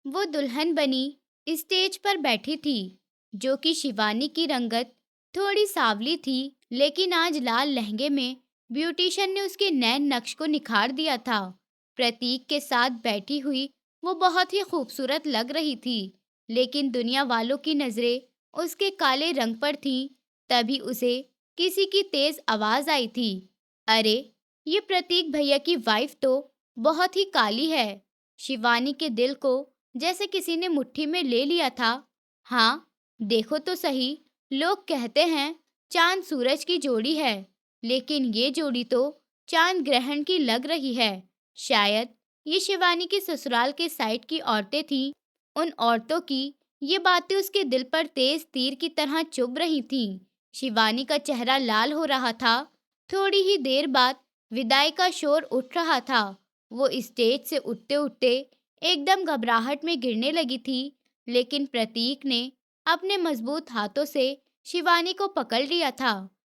वो दुल्हन बनी स्टेज पर बैठी थी, जो कि शिवानी की रंगत थोड़ी सांवली थी, लेकिन आज लाल लहंगे में ब्यूटिशियन ने उसके नैन नक्श को निखार दिया था। प्रतीक के साथ बैठी हुई वो बहुत ही खूबसूरत लग रही थी, लेकिन दुनिया वालों की नजरें उसके काले रंग पर थीं। तभी उसे किसी की तेज आवाज आई थी, अरे, ये प्रतीक भैया की वाइफ तो बहुत ही काली है। शिवानी के दिल को जैसे किसी ने मुट्ठी में ले लिया था। हाँ, देखो तो सही, लोग कहते हैं चांद सूरज की जोड़ी है, लेकिन ये जोड़ी तो चांद ग्रहण की लग रही है। शायद ये शिवानी की ससुराल के साइड की औरतें थीं। उन औरतों की ये बातें उसके दिल पर तेज तीर की तरह चुभ रही थीं। शिवानी का चेहरा लाल हो रहा था। थोड़ी ही देर बाद विदाई का शोर उठ रहा था। वो स्टेज से उठते उठते एकदम घबराहट में गिरने लगी थी, लेकिन प्रतीक ने अपने मजबूत हाथों से शिवानी को पकड़ लिया था।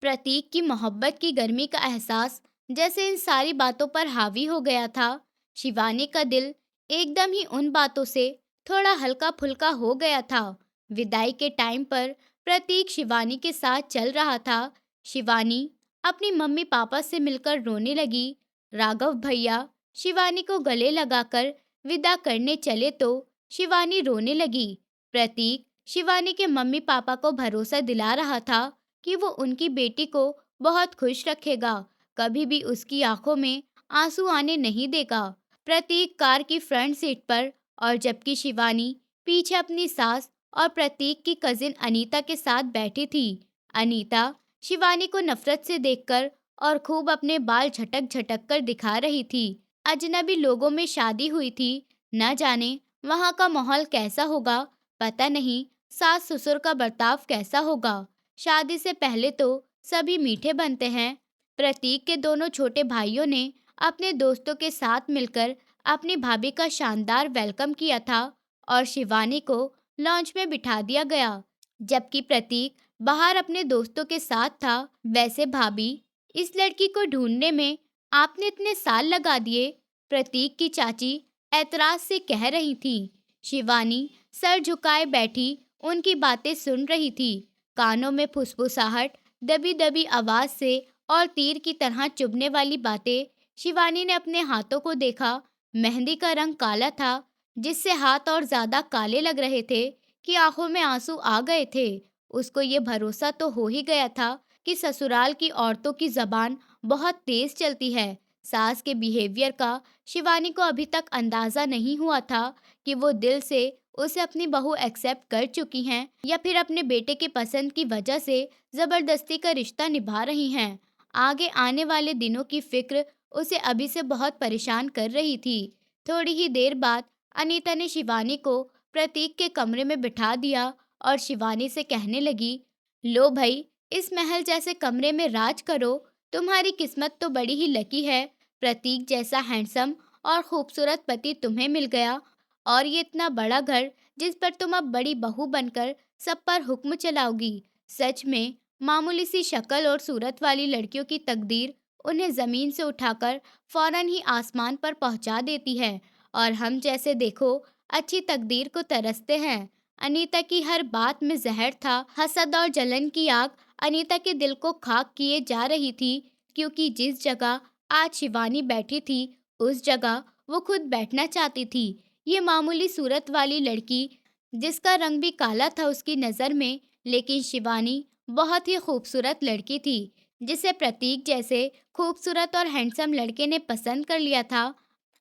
प्रतीक की मोहब्बत की गर्मी का एहसास जैसे इन सारी बातों पर हावी हो गया था। शिवानी का दिल एकदम ही उन बातों से थोड़ा हल्का फुल्का हो गया था। विदाई के टाइम पर प्रतीक शिवानी के साथ चल रहा था। शिवानी अपनी मम्मी पापा से मिलकर रोने लगी। राघव भैया शिवानी को गले लगाकर विदा करने चले तो शिवानी रोने लगी। प्रतीक शिवानी के मम्मी पापा को भरोसा दिला रहा था कि वो उनकी बेटी को बहुत खुश रखेगा, कभी भी उसकी आंखों में आंसू आने नहीं देगा। प्रतीक कार की फ्रंट सीट पर, और जबकि शिवानी पीछे अपनी सास और प्रतीक की कजिन अनीता के साथ बैठी थी। अनीता शिवानी को नफरत से देखकर और खूब अपने बाल झटक झटक कर दिखा रही थी। अजनबी लोगों में शादी हुई थी, न जाने वहां का माहौल कैसा होगा, पता नहीं सास ससुर का बर्ताव कैसा होगा। शादी से पहले तो सभी मीठे बनते हैं। प्रतीक के दोनों छोटे भाइयों ने अपने दोस्तों के साथ मिलकर अपनी भाभी का शानदार वेलकम किया था और शिवानी को लॉन्च में बिठा दिया गया, जबकि प्रतीक बाहर अपने दोस्तों के साथ था। वैसे भाभी, इस लड़की को ढूंढने में आपने इतने साल लगा दिए, प्रतीक की चाची ऐतराज से कह रही थी। शिवानी सर झुकाए बैठी उनकी बातें सुन रही थी। कानों में फुसफुसाहट, दबी दबी आवाज से और तीर की तरह चुभने वाली बातें। शिवानी ने अपने हाथों को देखा। मेहंदी का रंग काला था, जिससे हाथ और ज्यादा काले लग रहे थे कि आंखों में आंसू आ गए थे। उसको ये भरोसा तो हो ही गया था कि ससुराल की औरतों की जबान बहुत तेज चलती है। सास के बिहेवियर का शिवानी को अभी तक अंदाजा नहीं हुआ था कि वो दिल से उसे अपनी बहू एक्सेप्ट कर चुकी हैं या फिर अपने बेटे के पसंद की वजह से जबरदस्ती का रिश्ता निभा रही हैं। आगे आने वाले दिनों की फिक्र उसे अभी से बहुत परेशान कर रही थी। थोड़ी ही देर बाद अनीता ने शिवानी को प्रतीक के कमरे में बिठा दिया और शिवानी से कहने लगी, लो भाई, इस महल जैसे कमरे में राज करो। तुम्हारी किस्मत तो बड़ी ही लकी है। प्रतीक जैसा हैंडसम और खूबसूरत पति तुम्हें मिल गया, और ये इतना बड़ा घर जिस पर तुम अब बड़ी बहू बनकर सब पर हुक्म चलाओगी। सच में मामूली सी शक्ल और सूरत वाली लड़कियों की तकदीर उन्हें जमीन से उठाकर फौरन ही आसमान पर पहुंचा देती है, और हम जैसे देखो अच्छी तकदीर को तरसते हैं। अनीता की हर बात में जहर था। हसद और जलन की आग अनीता के दिल को खाक किए जा रही थी, क्योंकि जिस जगह आज शिवानी बैठी थी, उस जगह वो खुद बैठना चाहती थी। ये मामूली सूरत वाली लड़की, जिसका रंग भी काला था उसकी नज़र में, लेकिन शिवानी बहुत ही खूबसूरत लड़की थी, जिसे प्रतीक जैसे खूबसूरत और हैंडसम लड़के ने पसंद कर लिया था।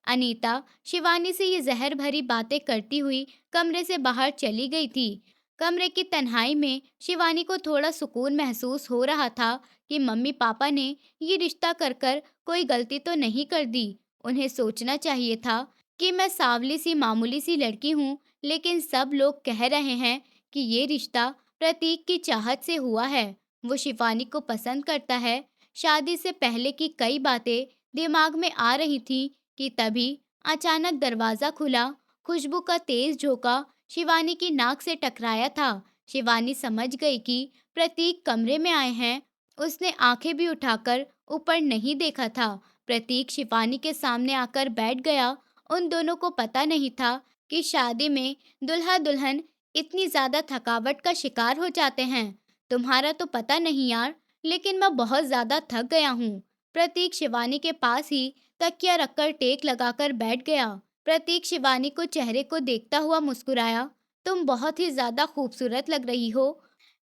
अनीता शिवानी से ये जहर भरी बातें करती हुई कमरे से बाहर चली गई थी। कमरे की तन्हाई में शिवानी को थोड़ा सुकून महसूस हो रहा था कि मम्मी पापा ने ये रिश्ता कर कर कोई गलती तो नहीं कर दी। उन्हें सोचना चाहिए था कि मैं सांवली सी मामूली सी लड़की हूँ, लेकिन सब लोग कह रहे हैं कि ये रिश्ता प्रतीक की चाहत से हुआ है। वो शिवानी को पसंद करता है। शादी से पहले की कई बातें दिमाग में आ रही थी कि तभी अचानक दरवाजा खुला। खुशबू का तेज झोंका शिवानी की नाक से टकराया था। शिवानी समझ गई कि प्रतीक कमरे में आए हैं। उसने आंखें भी उठाकर ऊपर नहीं देखा था। प्रतीक शिवानी के सामने आकर बैठ गया। उन दोनों को पता नहीं था कि शादी में दुल्हा दुल्हन इतनी ज्यादा थकावट का शिकार हो जाते हैं। तुम्हारा तो पता नहीं यार, लेकिन मैं बहुत ज्यादा थक गया हूँ। प्रतीक शिवानी के पास ही तकिया रखकर टेक लगाकर बैठ गया। प्रतीक शिवानी को चेहरे को देखता हुआ मुस्कुराया। तुम बहुत ही ज्यादा खूबसूरत लग रही हो,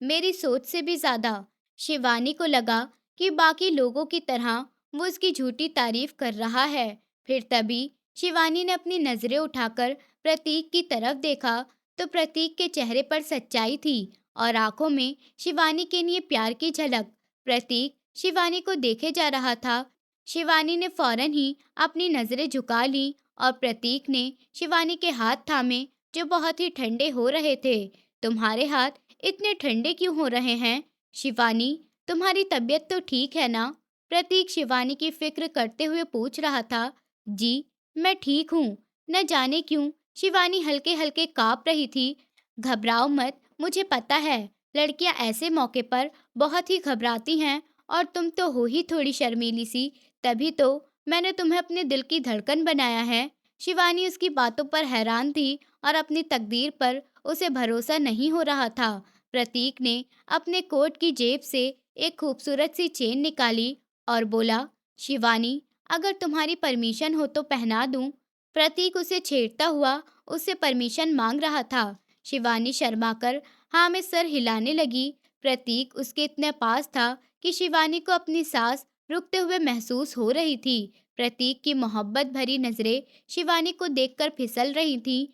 मेरी सोच से भी ज्यादा। शिवानी को लगा कि बाकी लोगों की तरह वो उसकी झूठी तारीफ कर रहा है। फिर तभी शिवानी ने अपनी नजरें उठाकर प्रतीक की तरफ देखा तो प्रतीक के चेहरे पर सच्चाई थी और आंखों में शिवानी के लिए प्यार की झलक। प्रतीक शिवानी को देखे जा रहा था। शिवानी ने फौरन ही अपनी नजरें झुका ली और प्रतीक ने शिवानी के हाथ थामे जो बहुत ही ठंडे हो रहे थे। तुम्हारे हाथ इतने ठंडे क्यों हो रहे हैं शिवानी? तुम्हारी तबीयत तो ठीक है ना? प्रतीक शिवानी की फिक्र करते हुए पूछ रहा था। जी, मैं ठीक हूँ। न जाने क्यों शिवानी हल्के हल्के काँप रही थी। घबराओ मत, मुझे पता है लड़कियां ऐसे मौके पर बहुत ही घबराती हैं और तुम तो हो ही थोड़ी शर्मीली सी, तभी तो मैंने तुम्हें अपने दिल की धड़कन बनाया है। शिवानी उसकी बातों पर हैरान थी और अपनी तकदीर पर उसे भरोसा नहीं हो रहा था। प्रतीक ने अपने कोट की जेब से एक खूबसूरत सी चेन निकाली और बोला, शिवानी, अगर तुम्हारी परमिशन हो तो पहना दूं। प्रतीक उसे छेड़ता हुआ उससे परमिशन मांग रहा था। शिवानी शर्माकर हाँ में सर हिलाने लगी। प्रतीक उसके इतने पास था कि शिवानी को अपनी सांस रुकते हुए महसूस हो रही थी। प्रतीक की मोहब्बत भरी नजरें शिवानी को देखकर फिसल रही थीं।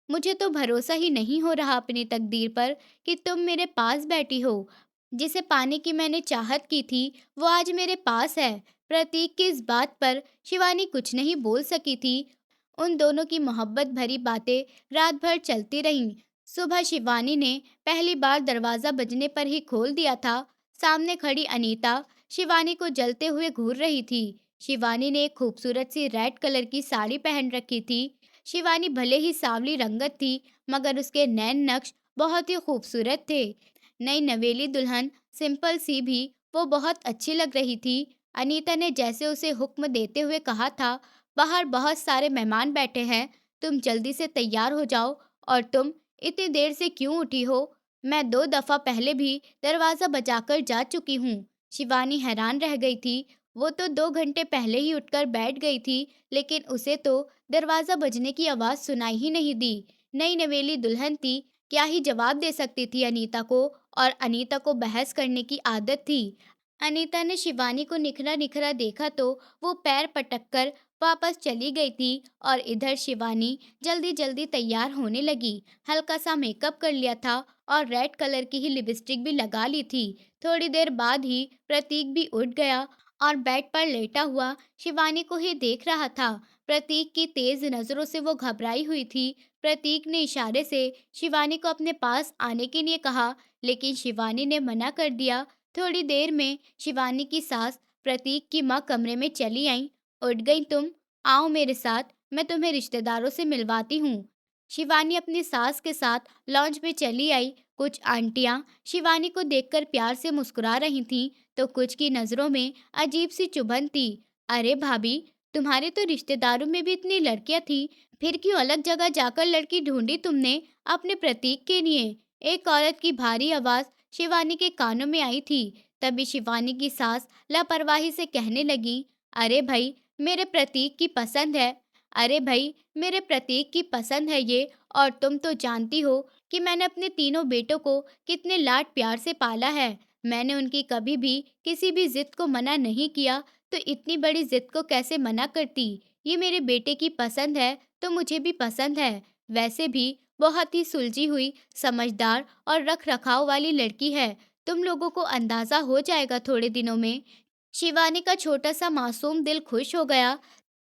मुझे तो भरोसा ही नहीं हो रहा अपनी तकदीर पर कि तुम मेरे पास बैठी हो। जिसे पाने की मैंने चाहत की थी वो आज मेरे पास है। प्रतीक की इस बात पर शिवानी कुछ नहीं बोल सकी थी। उन दोनों की मोहब्बत भरी बातें रात भर चलती रहीं। सुबह शिवानी ने पहली बार दरवाजा बजने पर ही खोल दिया था। सामने खड़ी अनीता शिवानी को जलते हुए घूर रही थी। शिवानी ने एक खूबसूरत सी रेड कलर की साड़ी पहन रखी थी। शिवानी भले ही सांवली रंगत थी, मगर उसके नैन नक्श बहुत ही खूबसूरत थे। नई नवेली दुल्हन सिंपल सी भी वो बहुत अच्छी लग रही थी। अनीता ने जैसे उसे हुक्म देते हुए कहा था, बाहर बहुत सारे मेहमान बैठे हैं, तुम जल्दी से तैयार हो जाओ। और तुम इतनी देर से क्यों उठी हो? मैं 2 दफा पहले भी दरवाजा बजाकर जा चुकी हूँ। शिवानी हैरान रह गई थी। वो तो 2 घंटे पहले ही उठकर बैठ गई थी, लेकिन उसे तो दरवाजा बजने की आवाज सुनाई ही नहीं दी। नई नवेली दुल्हन थी, क्या ही जवाब दे सकती थी अनीता को, और अनीता को बहस करने की आदत थी। अनीता ने शिवानी को निखरा निखरा देखा तो वो पैर पटक कर वापस चली गई थी। और इधर शिवानी जल्दी जल्दी तैयार होने लगी। हल्का सा मेकअप कर लिया था और रेड कलर की ही लिपस्टिक भी लगा ली थी। थोड़ी देर बाद ही प्रतीक भी उठ गया और बेड पर लेटा हुआ शिवानी को ही देख रहा था। प्रतीक की तेज नजरों से वो घबराई हुई थी। प्रतीक ने इशारे से शिवानी को अपने पास आने के लिए कहा, लेकिन शिवानी ने मना कर दिया। थोड़ी देर में शिवानी की सास प्रतीक की माँ कमरे में चली आई। उठ गई तुम? आओ मेरे साथ, मैं तुम्हें रिश्तेदारों से मिलवाती हूँ। शिवानी अपनी सास के साथ लॉन्च में चली आई। कुछ आंटियां शिवानी को देखकर प्यार से मुस्कुरा रही थीं, तो कुछ की नजरों में अजीब सी चुभन थी। अरे भाभी, तुम्हारे तो रिश्तेदारों में भी इतनी लड़कियां थी, फिर क्यों अलग जगह जाकर लड़की ढूंढी तुमने अपने प्रतीक के लिए? एक औरत की भारी आवाज शिवानी के कानों में आई थी। तभी शिवानी की सास लापरवाही से कहने लगी, अरे भाई, मेरे प्रतीक की पसंद है। अरे भाई, मेरे प्रतीक की पसंद है ये। और तुम तो जानती हो कि मैंने अपने तीनों बेटों को कितने लाड प्यार से पाला है। मैंने उनकी कभी भी किसी भी जिद को मना नहीं किया, तो इतनी बड़ी जिद को कैसे मना करती? ये मेरे बेटे की पसंद है तो मुझे भी पसंद है। वैसे भी बहुत ही सुलझी हुई, समझदार और रख रखाव वाली लड़की है। तुम लोगों को अंदाजा हो जाएगा थोड़े दिनों में। शिवानी का छोटा सा मासूम दिल खुश हो गया।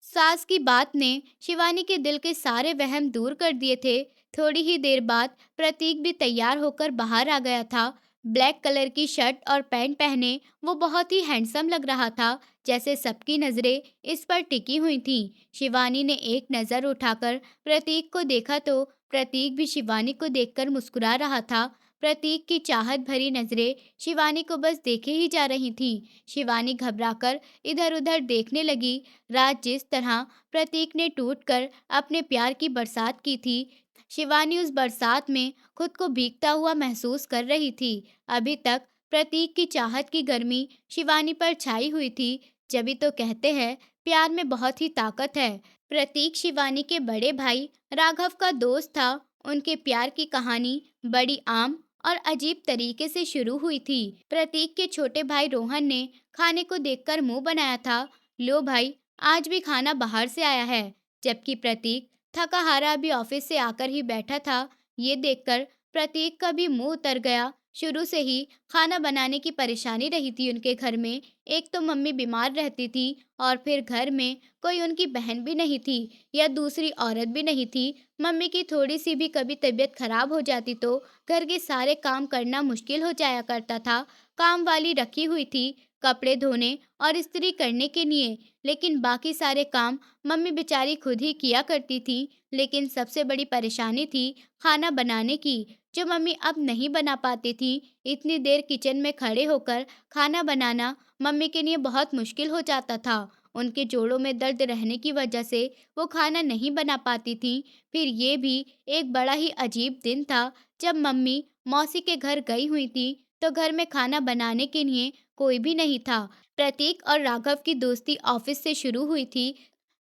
सास की बात ने शिवानी के दिल के सारे वहम दूर कर दिए थे। थोड़ी ही देर बाद प्रतीक भी तैयार होकर बाहर आ गया था। ब्लैक कलर की शर्ट और पैंट पहने वो बहुत ही हैंडसम लग रहा था। जैसे सबकी नजरें इस पर टिकी हुई थीं। शिवानी ने एक नज़र उठाकर प्रतीक को देखा तो प्रतीक भी शिवानी को देखकर मुस्कुरा रहा था। प्रतीक की चाहत भरी नजरें शिवानी को बस देखे ही जा रही थी। शिवानी घबराकर इधर-उधर देखने लगी। रात जिस तरह प्रतीक ने टूटकर अपने प्यार की बरसात की थी, शिवानी उस बरसात में खुद को भीगता हुआ महसूस कर रही थी। अभी तक प्रतीक की चाहत की गर्मी शिवानी पर छाई हुई थी। जभी तो कहते हैं, प्यार में बहुत ही ताकत है। प्रतीक शिवानी के बड़े भाई राघव का दोस्त था। उनके प्यार की कहानी बड़ी आम और अजीब तरीके से शुरू हुई थी। प्रतीक के छोटे भाई रोहन ने खाने को देखकर मुंह बनाया था, लो भाई, आज भी खाना बाहर से आया है। जबकि प्रतीक थका हारा अभी ऑफिस से आकर ही बैठा था। ये देखकर प्रतीक का भी मुंह उतर गया। शुरू से ही खाना बनाने की परेशानी रही थी उनके घर में। एक तो मम्मी बीमार रहती थी और फिर घर में कोई उनकी बहन भी नहीं थी या दूसरी औरत भी नहीं थी। मम्मी की थोड़ी सी भी कभी तबीयत खराब हो जाती तो घर के सारे काम करना मुश्किल हो जाया करता था। काम वाली रखी हुई थी कपड़े धोने और इस्त्री करने के लिए, लेकिन बाकी सारे काम मम्मी बेचारी खुद ही किया करती थी। लेकिन सबसे बड़ी परेशानी थी खाना बनाने की, जो मम्मी अब नहीं बना पाती थी। इतनी देर किचन में खड़े होकर खाना बनाना मम्मी के लिए बहुत मुश्किल हो जाता था। उनके जोड़ों में दर्द रहने की वजह से वो खाना नहीं बना पाती थी। फिर ये भी एक बड़ा ही अजीब दिन था जब मम्मी मौसी के घर गई हुई थी, तो घर में खाना बनाने के लिए कोई भी नहीं था। प्रतीक और राघव की दोस्ती ऑफिस से शुरू हुई थी,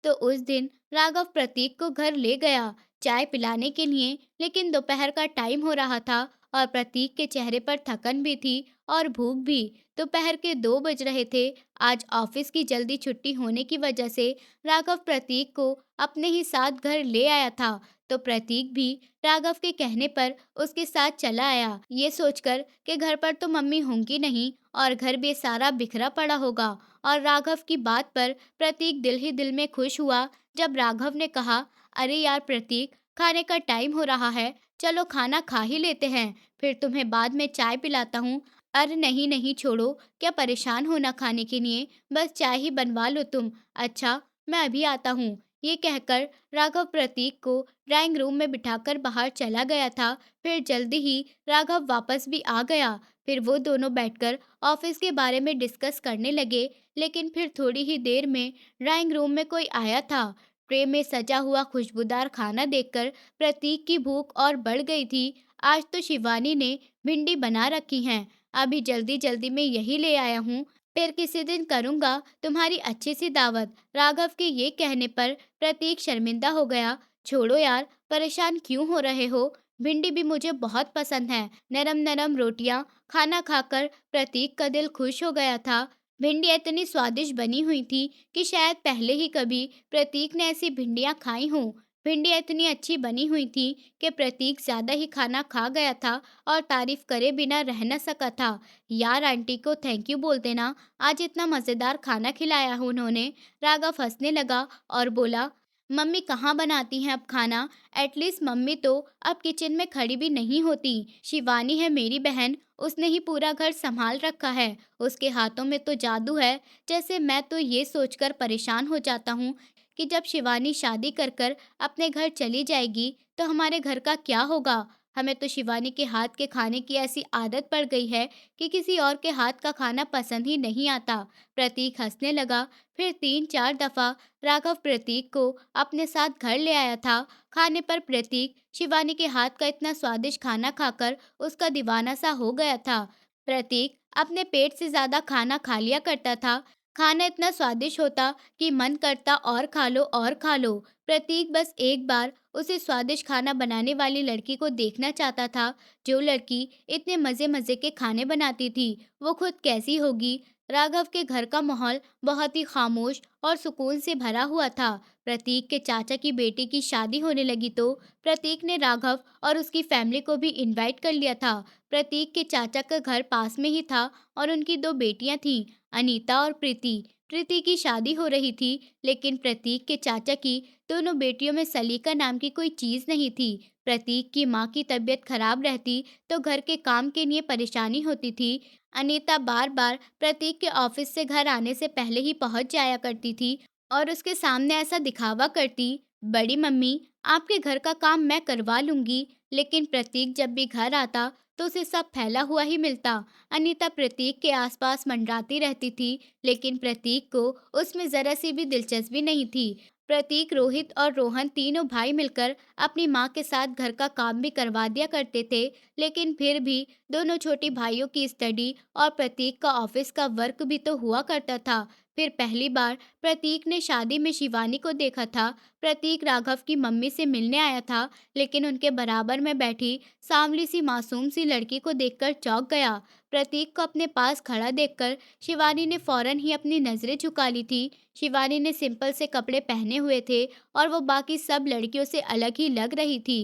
तो उस दिन राघव प्रतीक को घर ले गया चाय पिलाने के लिए। लेकिन दोपहर का टाइम हो रहा था और प्रतीक के चेहरे पर थकन भी थी और भूख भी। दोपहर के 2 बज रहे थे। आज ऑफिस की जल्दी छुट्टी होने की वजह से राघव प्रतीक को अपने ही साथ घर ले आया था। तो प्रतीक भी राघव के कहने पर उसके साथ चला आया, ये सोचकर कि घर पर तो मम्मी होंगी नहीं और घर भी सारा बिखरा पड़ा होगा। और राघव की बात पर प्रतीक दिल ही दिल में खुश हुआ जब राघव ने कहा, अरे यार प्रतीक, खाने का टाइम हो रहा है, चलो खाना खा ही लेते हैं, फिर तुम्हें बाद में चाय पिलाता हूँ। अरे नहीं नहीं, छोड़ो, क्या परेशान होना खाने के लिए, बस चाय ही बनवा लो तुम। अच्छा, मैं अभी आता हूँ। ये कहकर राघव प्रतीक को ड्राइंग रूम में बिठाकर बाहर चला गया था। फिर जल्दी ही राघव वापस भी आ गया। फिर वो दोनों बैठकर ऑफिस के बारे में डिस्कस करने लगे। लेकिन फिर थोड़ी ही देर में ड्राइंग रूम में कोई आया था। ट्रे में सजा हुआ खुशबूदार खाना देखकर प्रतीक की भूख और बढ़ गई थी। आज तो शिवानी ने भिंडी बना रखी हैं, अभी जल्दी जल्दी में यही ले आया हूँ, फिर किसी दिन करूँगा तुम्हारी अच्छी सी दावत। राघव के ये कहने पर प्रतीक शर्मिंदा हो गया। छोड़ो यार, परेशान क्यों हो रहे हो, भिंडी भी मुझे बहुत पसंद है। नरम नरम रोटियां खाना खाकर प्रतीक का दिल खुश हो गया था। भिंडियाँ इतनी स्वादिष्ट बनी हुई थी कि शायद पहले ही कभी प्रतीक ने ऐसी भिंडियाँ खाई हों। भिंडियाँ इतनी अच्छी बनी हुई थी कि प्रतीक ज़्यादा ही खाना खा गया था और तारीफ करे बिना रह न सका था। यार आंटी को थैंक यू बोल देना, आज इतना मज़ेदार खाना खिलाया है उन्होंने। राघव हंसने लगा और बोला, मम्मी कहाँ बनाती हैं अब खाना, एटलीस्ट मम्मी तो अब किचन में खड़ी भी नहीं होती। शिवानी है मेरी बहन, उसने ही पूरा घर संभाल रखा है, उसके हाथों में तो जादू है। जैसे मैं तो ये सोचकर परेशान हो जाता हूँ कि जब शिवानी शादी कर कर अपने घर चली जाएगी तो हमारे घर का क्या होगा। हमें तो शिवानी के हाथ के खाने की ऐसी आदत पड़ गई है कि किसी और के हाथ का खाना पसंद ही नहीं आता। प्रतीक हंसने लगा। फिर 3-4 दफा राघव प्रतीक को अपने साथ घर ले आया था। खाने पर प्रतीक शिवानी के हाथ का इतना स्वादिष्ट खाना खाकर उसका दीवाना सा हो गया था। प्रतीक अपने पेट से ज्यादा खाना खा लिया करता था। खाना इतना स्वादिष्ट होता कि मन करता और खा लो और खा लो। प्रतीक बस एक बार उसे स्वादिष्ट खाना बनाने वाली लड़की को देखना चाहता था। जो लड़की इतने मजे मजे के खाने बनाती थी, वो खुद कैसी होगी। राघव के घर का माहौल बहुत ही खामोश और सुकून से भरा हुआ था। प्रतीक के चाचा की बेटी की शादी होने लगी तो प्रतीक ने राघव और उसकी फैमिली को भी इनवाइट कर लिया था। प्रतीक के चाचा का घर पास में ही था और उनकी 2 बेटियां थीं, अनीता और प्रीति। प्रीति की शादी हो रही थी, लेकिन प्रतीक के चाचा की दोनों बेटियों में सलीका नाम की कोई चीज नहीं थी। प्रतीक की माँ की तबीयत खराब रहती तो घर के काम के लिए परेशानी होती थी। अनीता बार बार प्रतीक के ऑफिस से घर आने से पहले ही पहुंच जाया करती थी और उसके सामने ऐसा दिखावा करती बड़ी मम्मी, आपके घर का काम मैं करवा लूंगी, लेकिन प्रतीक जब भी घर आता तो उसे सब फैला हुआ ही मिलता। अनीता प्रतीक के आसपास मंडराती रहती थी, लेकिन प्रतीक को उसमें जरा सी भी दिलचस्पी नहीं थी। प्रतीक, रोहित और रोहन तीनों भाई मिलकर अपनी माँ के साथ घर का काम भी करवा दिया करते थे, लेकिन फिर भी दोनों छोटी भाइयों की स्टडी और प्रतीक का ऑफिस का वर्क भी तो हुआ करता था। फिर पहली बार प्रतीक ने शादी में शिवानी को देखा था। प्रतीक राघव की मम्मी से मिलने आया था, लेकिन उनके बराबर में बैठी सांवली सी मासूम सी लड़की को देखकर चौंक गया। प्रतीक को अपने पास खड़ा देखकर शिवानी ने फौरन ही अपनी नजरें झुका ली थी। शिवानी ने सिंपल से कपड़े पहने हुए थे और वो बाकी सब लड़कियों से अलग ही लग रही थी।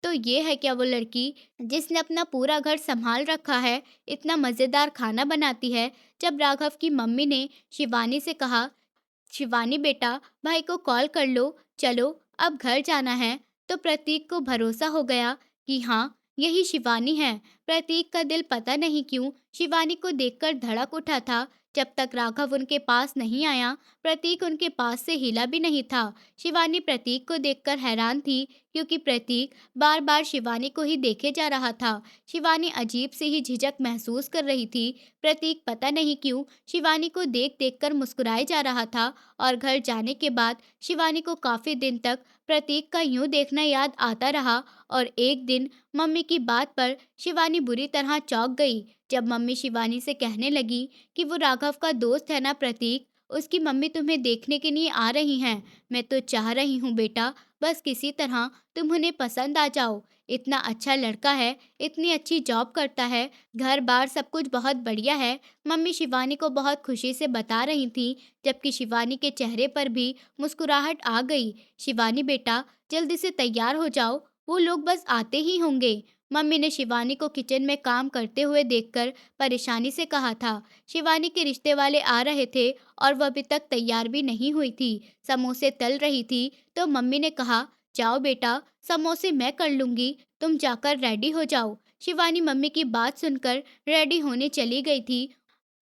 तो ये है क्या वो लड़की जिसने अपना पूरा घर संभाल रखा है, इतना मजेदार खाना बनाती है। जब राघव की मम्मी ने शिवानी से कहा, शिवानी बेटा, भाई को कॉल कर लो, चलो अब घर जाना है, तो प्रतीक को भरोसा हो गया कि हाँ, यही शिवानी है। प्रतीक का दिल पता नहीं क्यों शिवानी को देखकर धड़क उठा था। जब तक राघव उनके पास नहीं आया, प्रतीक उनके पास से हिला भी नहीं था। शिवानी प्रतीक को देखकर हैरान थी, क्योंकि प्रतीक बार बार शिवानी को ही देखे जा रहा था। शिवानी अजीब से ही झिझक महसूस कर रही थी। प्रतीक पता नहीं क्यों शिवानी को देख देख कर मुस्कुराए जा रहा था। और घर जाने के बाद शिवानी को काफी दिन तक प्रतीक का यूं देखना याद आता रहा। और एक दिन मम्मी की बात पर शिवानी बुरी तरह चौंक गई, जब मम्मी शिवानी से कहने लगी कि वो राघव का दोस्त है ना प्रतीक, उसकी मम्मी तुम्हें देखने के लिए आ रही हैं। मैं तो चाह रही हूँ बेटा, बस किसी तरह तुम उन्हें पसंद आ जाओ। इतना अच्छा लड़का है, इतनी अच्छी जॉब करता है, घर बार सब कुछ बहुत बढ़िया है। मम्मी शिवानी को बहुत खुशी से बता रही थी, जबकि शिवानी के चेहरे पर भी मुस्कुराहट आ गई। शिवानी बेटा, जल्दी से तैयार हो जाओ, वो लोग बस आते ही होंगे। मम्मी ने शिवानी को किचन में काम करते हुए देखकर परेशानी से कहा था। शिवानी के रिश्ते वाले आ रहे थे और वह अभी तक तैयार भी नहीं हुई थी। समोसे तल रही थी, तो मम्मी ने कहा, जाओ बेटा, समोसे मैं कर लूंगी, तुम जाकर रेडी हो जाओ। शिवानी मम्मी की बात सुनकर रेडी होने चली गई थी।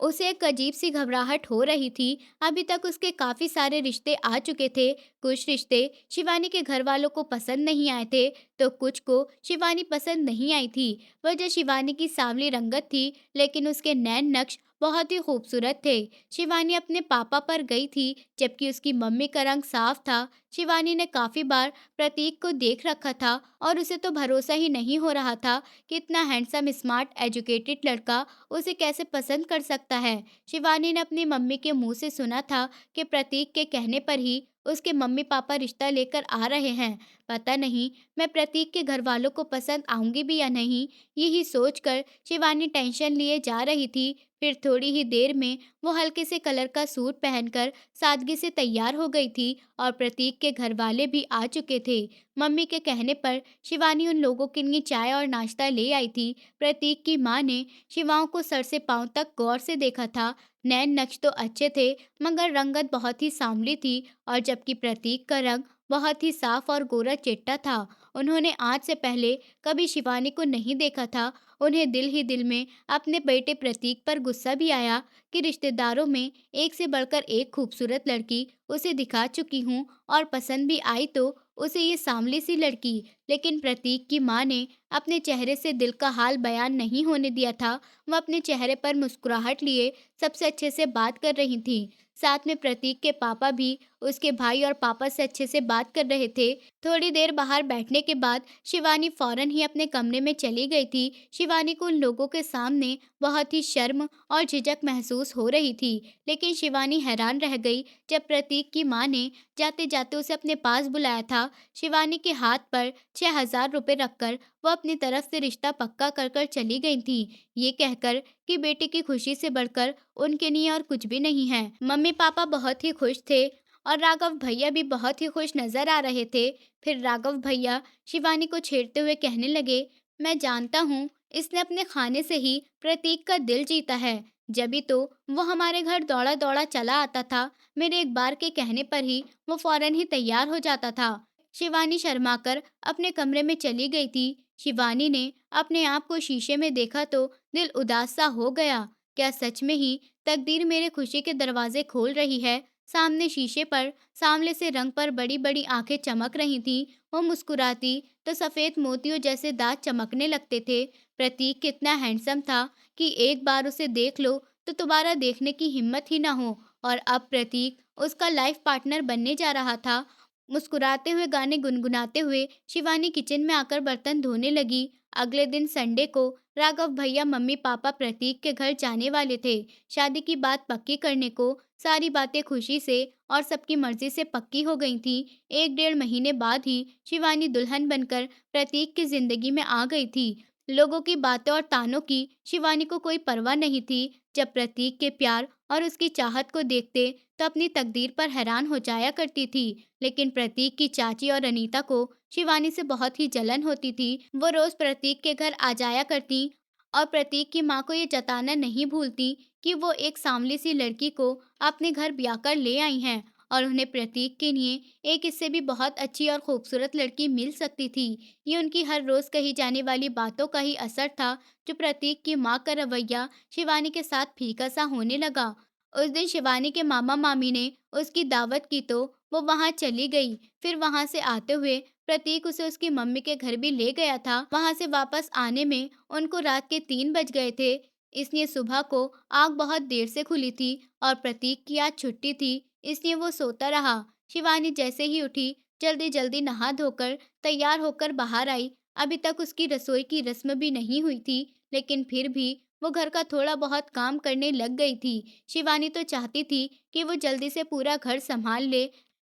उसे एक अजीब-सी घबराहट हो रही थी। अभी तक उसके काफ़ी सारे रिश्ते आ चुके थे। कुछ रिश्ते शिवानी के घरवालों को पसंद नहीं आए थे, तो कुछ को शिवानी पसंद नहीं आई थी। वजह शिवानी की सांवली रंगत थी, लेकिन उसके नैन नक्श बहुत ही खूबसूरत थे। शिवानी अपने पापा पर गई थी, जबकि उसकी मम्मी का रंग साफ था। शिवानी ने काफ़ी बार प्रतीक को देख रखा था और उसे तो भरोसा ही नहीं हो रहा था कि इतना हैंडसम, स्मार्ट, एजुकेटेड लड़का उसे कैसे पसंद कर सकता है। शिवानी ने अपनी मम्मी के मुंह से सुना था कि प्रतीक के कहने पर ही उसके मम्मी पापा रिश्ता लेकर आ रहे हैं। पता नहीं मैं प्रतीक के घर वालों को पसंद आऊंगी भी या नहीं, यही सोचकर शिवानी टेंशन लिए जा रही थी। फिर थोड़ी ही देर में वो हल्के से कलर का सूट पहनकर सादगी से तैयार हो गई थी और प्रतीक के घर वाले भी आ चुके थे। मम्मी के कहने पर शिवानी उन लोगों के लिए चाय और नाश्ता ले आई थी। प्रतीक की माँ ने शिवाओं को सर से पांव तक गौर से देखा था। नैन नक्श तो अच्छे थे, मगर रंगत बहुत ही सांवली थी। और जबकि प्रतीक का रंग बहुत ही साफ और गोरा चिट्टा था। उन्होंने आज से पहले कभी शिवानी को नहीं देखा था। उन्हें दिल ही दिल में अपने बेटे प्रतीक पर गुस्सा भी आया कि रिश्तेदारों में एक से बढ़कर एक खूबसूरत लड़की उसे दिखा चुकी हूँ, और पसंद भी आई तो उसे ये सांवली सी लड़की। लेकिन प्रतीक की माँ ने अपने चेहरे से दिल का हाल बयान नहीं होने दिया था। वह अपने चेहरे पर मुस्कुराहट लिए सबसे अच्छे से बात कर रही थी। साथ में प्रतीक के पापा भी उसके भाई और पापा से अच्छे से बात कर रहे थे। थोड़ी देर बाहर बैठने के बाद शिवानी फौरन ही अपने कमरे में चली गई थी। शिवानी को उन लोगों के सामने बहुत ही शर्म और झिझक महसूस हो रही थी। लेकिन शिवानी हैरान रह गई जब प्रतीक की माँ ने जाते जाते उसे अपने पास बुलाया था। शिवानी के हाथ पर 6,000 रुपए रखकर वो अपनी तरफ से रिश्ता पक्का कर कर चली गई थी, ये कहकर कि बेटे की खुशी से बढ़कर उनके लिए और कुछ भी नहीं है। मम्मी पापा बहुत ही खुश थे और राघव भैया भी बहुत ही खुश नजर आ रहे थे। फिर राघव भैया शिवानी को छेड़ते हुए कहने लगे, मैं जानता हूँ इसने अपने खाने से ही प्रतीक का दिल जीता है, जभी तो वो हमारे घर दौड़ा दौड़ा चला आता था। मेरे एक बार के कहने पर ही वो फौरन ही तैयार हो जाता था। शिवानी शर्माकर अपने कमरे में चली गई थी। शिवानी ने अपने आप को शीशे में देखा तो दिल उदास सा हो गया। क्या सच में ही तकदीर मेरे खुशी के दरवाजे खोल रही है? सामने शीशे पर सांवले से रंग पर बड़ी बड़ी आंखें चमक रही थीं। वो मुस्कुराती तो सफेद मोतियों जैसे दांत चमकने लगते थे। प्रतीक कितना हैंडसम था कि एक बार उसे देख लो तो दोबारा देखने की हिम्मत ही ना हो। और अब प्रतीक उसका लाइफ पार्टनर बनने जा रहा था। मुस्कुराते हुए गाने गुनगुनाते हुए शिवानी किचन में आकर बर्तन धोने लगी। अगले दिन संडे को राघव भैया मम्मी पापा प्रतीक के घर जाने वाले थे। शादी की बात पक्की करने को सारी बातें खुशी से और सबकी मर्जी से पक्की हो गई थी। 1 डेढ़ महीने बाद ही शिवानी दुल्हन बनकर प्रतीक की जिंदगी में आ गई थी। लोगों की बातों और तानों की शिवानी को कोई परवाह नहीं थी। जब प्रतीक के प्यार और उसकी चाहत को देखते तो अपनी तकदीर पर हैरान हो जाया करती थी। लेकिन प्रतीक की चाची और अनीता को शिवानी से बहुत ही जलन होती थी। वो रोज प्रतीक के घर आ जाया करती और प्रतीक की माँ को ये जताना नहीं भूलती कि वो एक सांवली सी लड़की को अपने घर ब्याह कर ले आई हैं और उन्हें प्रतीक के लिए एक इससे भी बहुत अच्छी और खूबसूरत लड़की मिल सकती थी। ये उनकी हर रोज कही जाने वाली बातों का ही असर था जो प्रतीक की माँ का रवैया शिवानी के साथ फीका सा होने लगा। उस दिन शिवानी के मामा मामी ने उसकी दावत की तो वो वहां चली गई। फिर वहां से आते हुए प्रतीक उसे उसकी मम्मी के घर भी ले गया था। वहां से वापस आने में उनको रात के 3 बज गए थे। इसलिए सुबह को आग बहुत देर से खुली थी और प्रतीक की आज छुट्टी थी, इसलिए वो सोता रहा। शिवानी जैसे ही उठी जल्दी जल्दी नहा धोकर तैयार होकर बाहर आई। अभी तक उसकी रसोई की रस्म भी नहीं हुई थी, लेकिन फिर भी वो घर का थोड़ा बहुत काम करने लग गई थी। शिवानी तो चाहती थी कि वो जल्दी से पूरा घर संभाल ले,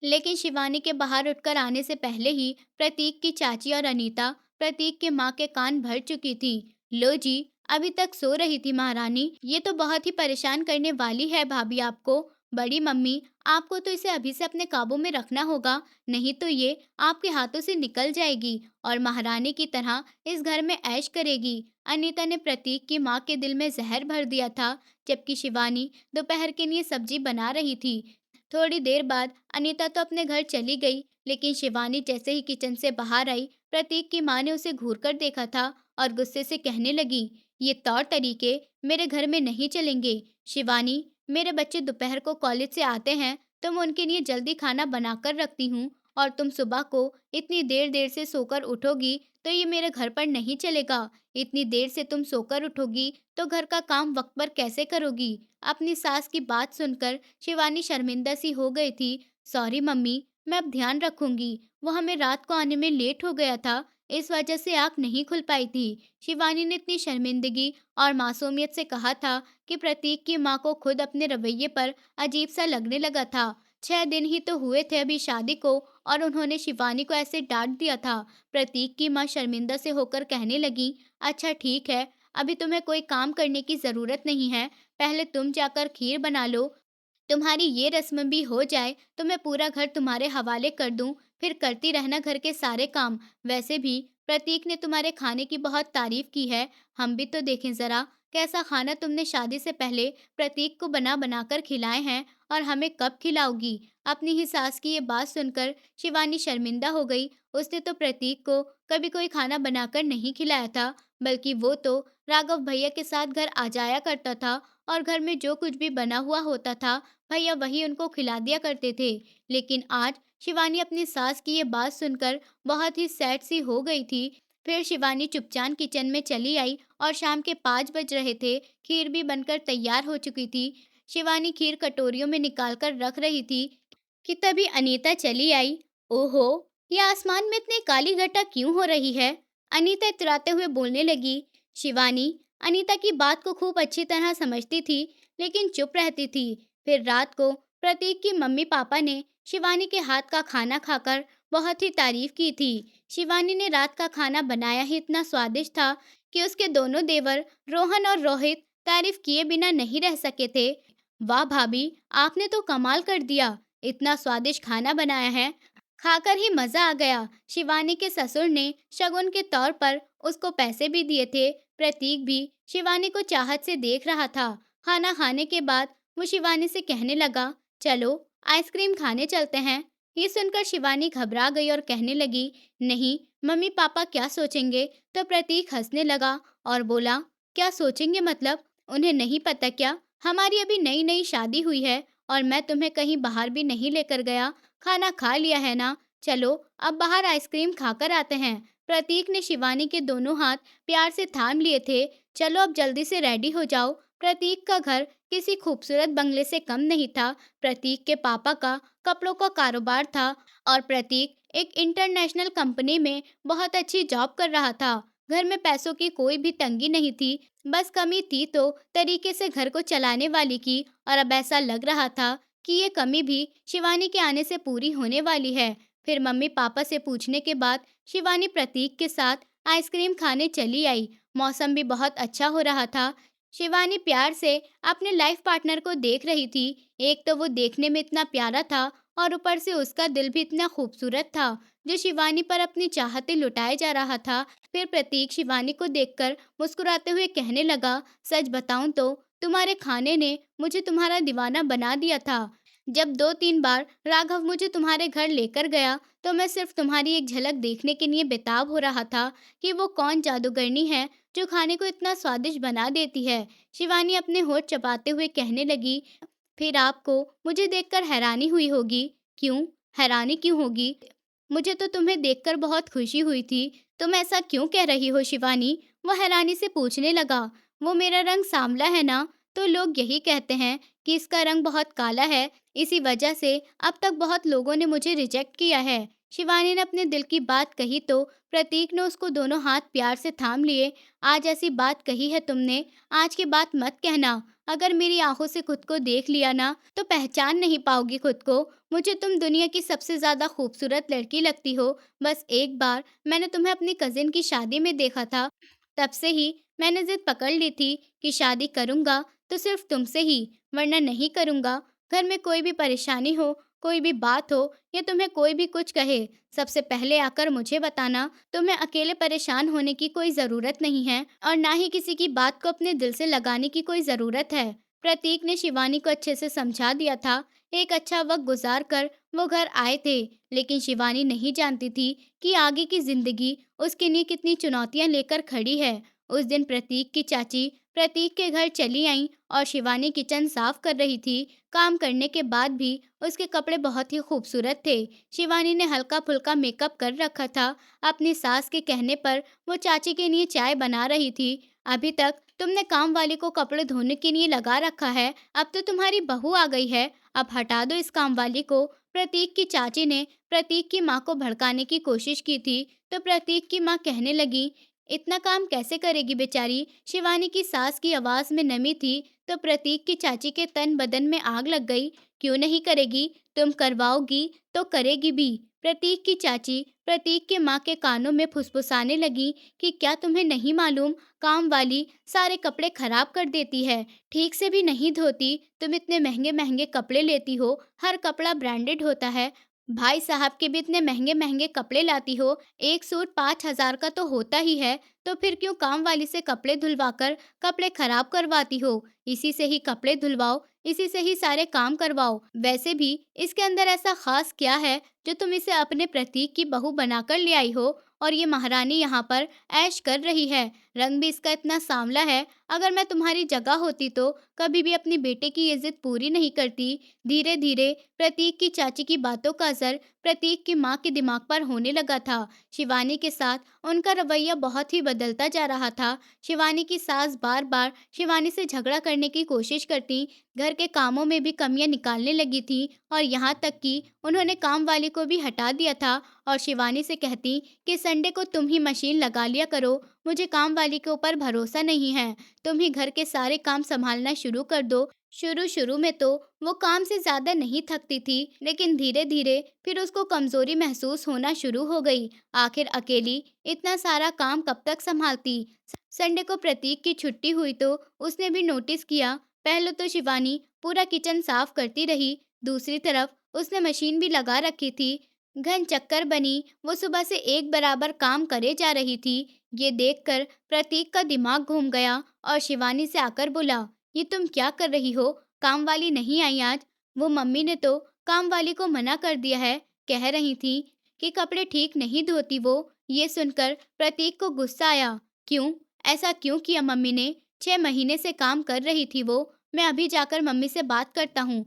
लेकिन शिवानी के बाहर उठकर आने से पहले ही प्रतीक की चाची और अनीता प्रतीक के माँ के कान भर चुकी थी। लो जी, अभी तक सो रही थी महारानी। ये तो बहुत ही परेशान करने वाली है भाभी आपको। बड़ी मम्मी, आपको तो इसे अभी से अपने काबू में रखना होगा, नहीं तो ये आपके हाथों से निकल जाएगी और महारानी की तरह इस घर में ऐश करेगी। अनीता ने प्रतीक की माँ के दिल में जहर भर दिया था, जबकि शिवानी दोपहर के लिए सब्जी बना रही थी। थोड़ी देर बाद अनीता तो अपने घर चली गई, लेकिन शिवानी जैसे ही किचन से बाहर आई, प्रतीक की माँ ने उसे घूरकर देखा था और गुस्से से कहने लगी, ये तौर तरीके मेरे घर में नहीं चलेंगे। शिवानी, मेरे बच्चे दोपहर को कॉलेज से आते हैं तो मैं उनके लिए जल्दी खाना बनाकर रखती हूँ, और तुम सुबह को इतनी देर देर से सोकर उठोगी तो ये मेरे घर पर नहीं चलेगा। इतनी देर से तुम सोकर उठोगी तो घर का काम वक्त पर कैसे करोगी? अपनी सास की बात सुनकर शिवानी शर्मिंदा सी हो गई थी। सॉरी मम्मी, मैं अब ध्यान रखूंगी। वो हमें रात को आने में लेट हो गया था, इस वजह से आँख नहीं खुल पाई थी। शिवानी ने इतनी शर्मिंदगी और मासूमियत से कहा था कि प्रतीक की माँ को खुद अपने रवैये पर अजीब सा लगने लगा था। 6 दिन ही तो हुए थे अभी शादी को और उन्होंने शिवानी को ऐसे डांट दिया था। प्रतीक की माँ शर्मिंदा से होकर कहने लगी, अच्छा ठीक है, अभी तुम्हें कोई काम करने की ज़रूरत नहीं है। पहले तुम जाकर खीर बना लो। तुम्हारी ये रस्म भी हो जाए तो मैं पूरा घर तुम्हारे हवाले कर दूं, फिर करती रहना घर के सारे काम। वैसे भी प्रतीक ने तुम्हारे खाने की बहुत तारीफ की है। हम भी तो देखें जरा, कैसा खाना तुमने शादी से पहले प्रतीक को बना बनाकर खिलाए हैं और हमें कब खिलाओगी? अपनी ही सास की ये बात सुनकर शिवानी शर्मिंदा हो गई। उसने तो प्रतीक को कभी कोई खाना बनाकर नहीं खिलाया था, बल्कि वो तो राघव भैया के साथ घर आ जाया करता था और घर में जो कुछ भी बना हुआ होता था भैया वही उनको खिला दिया करते थे। लेकिन आज शिवानी अपनी सास की ये बात सुनकर बहुत ही सैड सी हो गई थी। फिर शिवानी चुपचाप किचन में चली आई और शाम के 5 बज रहे थे। खीर भी बनकर तैयार हो चुकी थी। शिवानी खीर कटोरियों में निकाल कर रख रही थी कि तभी अनीता चली आई। ओहो, ये आसमान में इतनी काली घटा क्यों हो रही है? अनीता इतराते हुए बोलने लगी। शिवानी अनीता की बात को खूब अच्छी तरह समझती थी, लेकिन चुप रहती थी। फिर रात को प्रतीक की मम्मी पापा ने शिवानी के हाथ का खाना खाकर बहुत ही तारीफ की थी। शिवानी ने रात का खाना बनाया ही इतना स्वादिष्ट था कि उसके दोनों देवर रोहन और रोहित तारीफ किए बिना नहीं रह सके थे। वाह भाभी, आपने तो कमाल कर दिया, इतना स्वादिष्ट खाना बनाया है, खाकर ही मजा आ गया। शिवानी के ससुर ने शगुन के तौर पर उसको पैसे भी दिए थे। प्रतीक भी शिवानी को चाहत से देख रहा था। खाना खाने के बाद वो शिवानी से कहने लगा, चलो आइसक्रीम खाने चलते हैं। ये सुनकर शिवानी घबरा गई और कहने लगी, नहीं, मम्मी पापा क्या सोचेंगे? तो प्रतीक हंसने लगा और बोला, क्या सोचेंगे मतलब? उन्हें नहीं पता क्या? हमारी अभी नई नई शादी हुई है और मैं तुम्हें कहीं बाहर भी नहीं लेकर गया। खाना खा लिया है ना? चलो अब बाहर आइसक्रीम खाकर आते हैं। प्रतीक ने शिवानी के दोनों हाथ प्यार से थाम लिए थे। चलो अब जल्दी से रेडी हो जाओ। प्रतीक का घर किसी खूबसूरत बंगले से कम नहीं था। प्रतीक के पापा का कपड़ों का कारोबार था और प्रतीक एक इंटरनेशनल कंपनी में बहुत अच्छी जॉब कर रहा था। घर में पैसों की कोई भी तंगी नहीं थी, बस कमी थी तो तरीके से घर को चलाने वाली की। और अब ऐसा लग रहा था कि ये कमी भी शिवानी के आने से पूरी होने वाली है। फिर मम्मी पापा से पूछने के बाद शिवानी प्रतीक के साथ आइसक्रीम खाने चली आई। मौसम भी बहुत अच्छा हो रहा था। शिवानी प्यार से अपने लाइफ पार्टनर को देख रही थी। एक तो वो देखने में इतना प्यारा था और ऊपर से उसका दिल भी इतना खूबसूरत था, जो शिवानी पर अपनी चाहतें लुटाए जा रहा था। फिर प्रतीक शिवानी को देखकर मुस्कुराते हुए कहने लगा, सच बताऊं तो तुम्हारे खाने ने मुझे तुम्हारा दीवाना बना दिया था। जब 2-3 बार राघव मुझे तुम्हारे घर लेकर गया, तो मैं सिर्फ तुम्हारी एक झलक देखने के लिए बेताब हो रहा था कि वो कौन जादूगरनी है जो खाने को इतना स्वादिष्ट बना देती है। शिवानी अपने होठ चबाते हुए कहने लगी, फिर आपको मुझे देखकर हैरानी हुई होगी। क्यों? हैरानी क्यों होगी? मुझे तो तुम्हें देखकर बहुत खुशी हुई थी। तुम ऐसा क्यों कह रही हो शिवानी? वो हैरानी से पूछने लगा। वो मेरा रंग सांवला है ना, तो लोग यही कहते हैं कि इसका रंग बहुत काला है। इसी वजह से अब तक बहुत लोगों ने मुझे रिजेक्ट किया है। शिवानी ने अपने दिल की बात कही तो प्रतीक ने उसको दोनों हाथ प्यार से थाम लिए। आज ऐसी बात कही है तुमने, आज की बात मत कहना। अगर मेरी आंखों से खुद को देख लिया ना, तो पहचान नहीं पाओगी खुद को। मुझे तुम दुनिया की सबसे ज्यादा खूबसूरत लड़की लगती हो। बस एक बार मैंने तुम्हें अपनी कजिन की शादी में देखा था, तब से ही मैंने जिद पकड़ ली थी कि शादी करूंगा तो सिर्फ तुमसे ही, वरना नहीं करूंगा। घर में कोई भी परेशानी हो, कोई भी बात हो या तुम्हें कोई भी कुछ कहे, सबसे पहले आकर मुझे बताना। तुम्हें अकेले परेशान होने की कोई ज़रूरत नहीं है और ना ही किसी की बात को अपने दिल से लगाने की कोई ज़रूरत है। प्रतीक ने शिवानी को अच्छे से समझा दिया था। एक अच्छा वक्त गुजार कर वो घर आए थे, लेकिन शिवानी नहीं जानती थी कि आगे की ज़िंदगी उसके लिए कितनी चुनौतियां लेकर खड़ी है। उस दिन प्रतीक की चाची प्रतीक के घर चली आईं और शिवानी किचन साफ कर रही थी। काम करने के बाद भी उसके कपड़े बहुत ही खूबसूरत थे। शिवानी ने हल्का फुल्का मेकअप कर रखा था। अपनी सास के कहने पर वो चाची के लिए चाय बना रही थी। अभी तक तुमने काम वाली को कपड़े धोने के लिए लगा रखा है, अब तो तुम्हारी बहू आ गई है, अब हटा दो इस काम वाली को। प्रतीक की चाची ने प्रतीक की माँ को भड़काने की कोशिश की थी, तो प्रतीक की माँ कहने लगी, इतना काम कैसे करेगी बेचारी। शिवानी की सास की आवाज में नमी थी, तो प्रतीक की चाची के तन बदन में आग लग गई। क्यों नहीं करेगी? तुम करवाओगी तो करेगी भी। प्रतीक की चाची प्रतीक के माँ के कानों में फुसफुसाने लगी कि क्या तुम्हें नहीं मालूम, काम वाली सारे कपड़े खराब कर देती है, ठीक से भी नहीं धोती। तुम इतने महंगे महंगे कपड़े लेती हो, हर कपड़ा ब्रांडेड होता है। भाई साहब के भी इतने महंगे महंगे कपड़े लाती हो, एक सूट 5,000 का तो होता ही है, तो फिर क्यों काम वाली से कपड़े धुलवाकर कपड़े खराब करवाती हो? इसी से ही कपड़े धुलवाओ, इसी से ही सारे काम करवाओ। वैसे भी इसके अंदर ऐसा खास क्या है जो तुम इसे अपने प्रतीक की बहू बनाकर ले आई हो? और ये महारानी यहाँ पर ऐश कर रही है। रंग भी इसका इतना सांवला है। अगर मैं तुम्हारी जगह होती तो कभी भी अपनी बेटे की ये जिद पूरी नहीं करती। धीरे धीरे प्रतीक की चाची की बातों का असर प्रतीक की माँ के दिमाग पर होने लगा था। शिवानी के साथ उनका रवैया बहुत ही बदलता जा रहा था। शिवानी की सास बार बार शिवानी से झगड़ा करने की कोशिश करती, घर के कामों में भी कमियां निकालने लगी थी और यहाँ तक कि उन्होंने काम वाली को भी हटा दिया था और शिवानी से कहती कि संडे को तुम ही मशीन लगा लिया करो, मुझे काम वाली के ऊपर भरोसा नहीं है, तुम ही घर के सारे काम संभालना शुरू कर दो। शुरू शुरू में तो वो काम से ज्यादा नहीं थकती थी, लेकिन धीरे धीरे फिर उसको कमजोरी महसूस होना शुरू हो गई। आखिर अकेली इतना सारा काम कब तक संभालती। संडे को प्रतीक की छुट्टी हुई तो उसने भी नोटिस किया। पहले तो शिवानी पूरा किचन साफ करती रही, दूसरी तरफ उसने मशीन भी लगा रखी थी। घन चक्कर बनी, वो सुबह से एक बराबर काम करे जा रही थी। ये देखकर प्रतीक का दिमाग घूम गया और शिवानी से आकर बोला, ये तुम क्या कर रही हो? काम वाली नहीं आई आज? वो मम्मी ने तो काम वाली को मना कर दिया है, कह रही थी कि कपड़े ठीक नहीं धोती वो। ये सुनकर प्रतीक को गुस्सा आया। क्यों? ऐसा क्यों किया मम्मी ने? 6 महीने से काम कर रही थी वो। मैं अभी जाकर मम्मी से बात करता हूँ।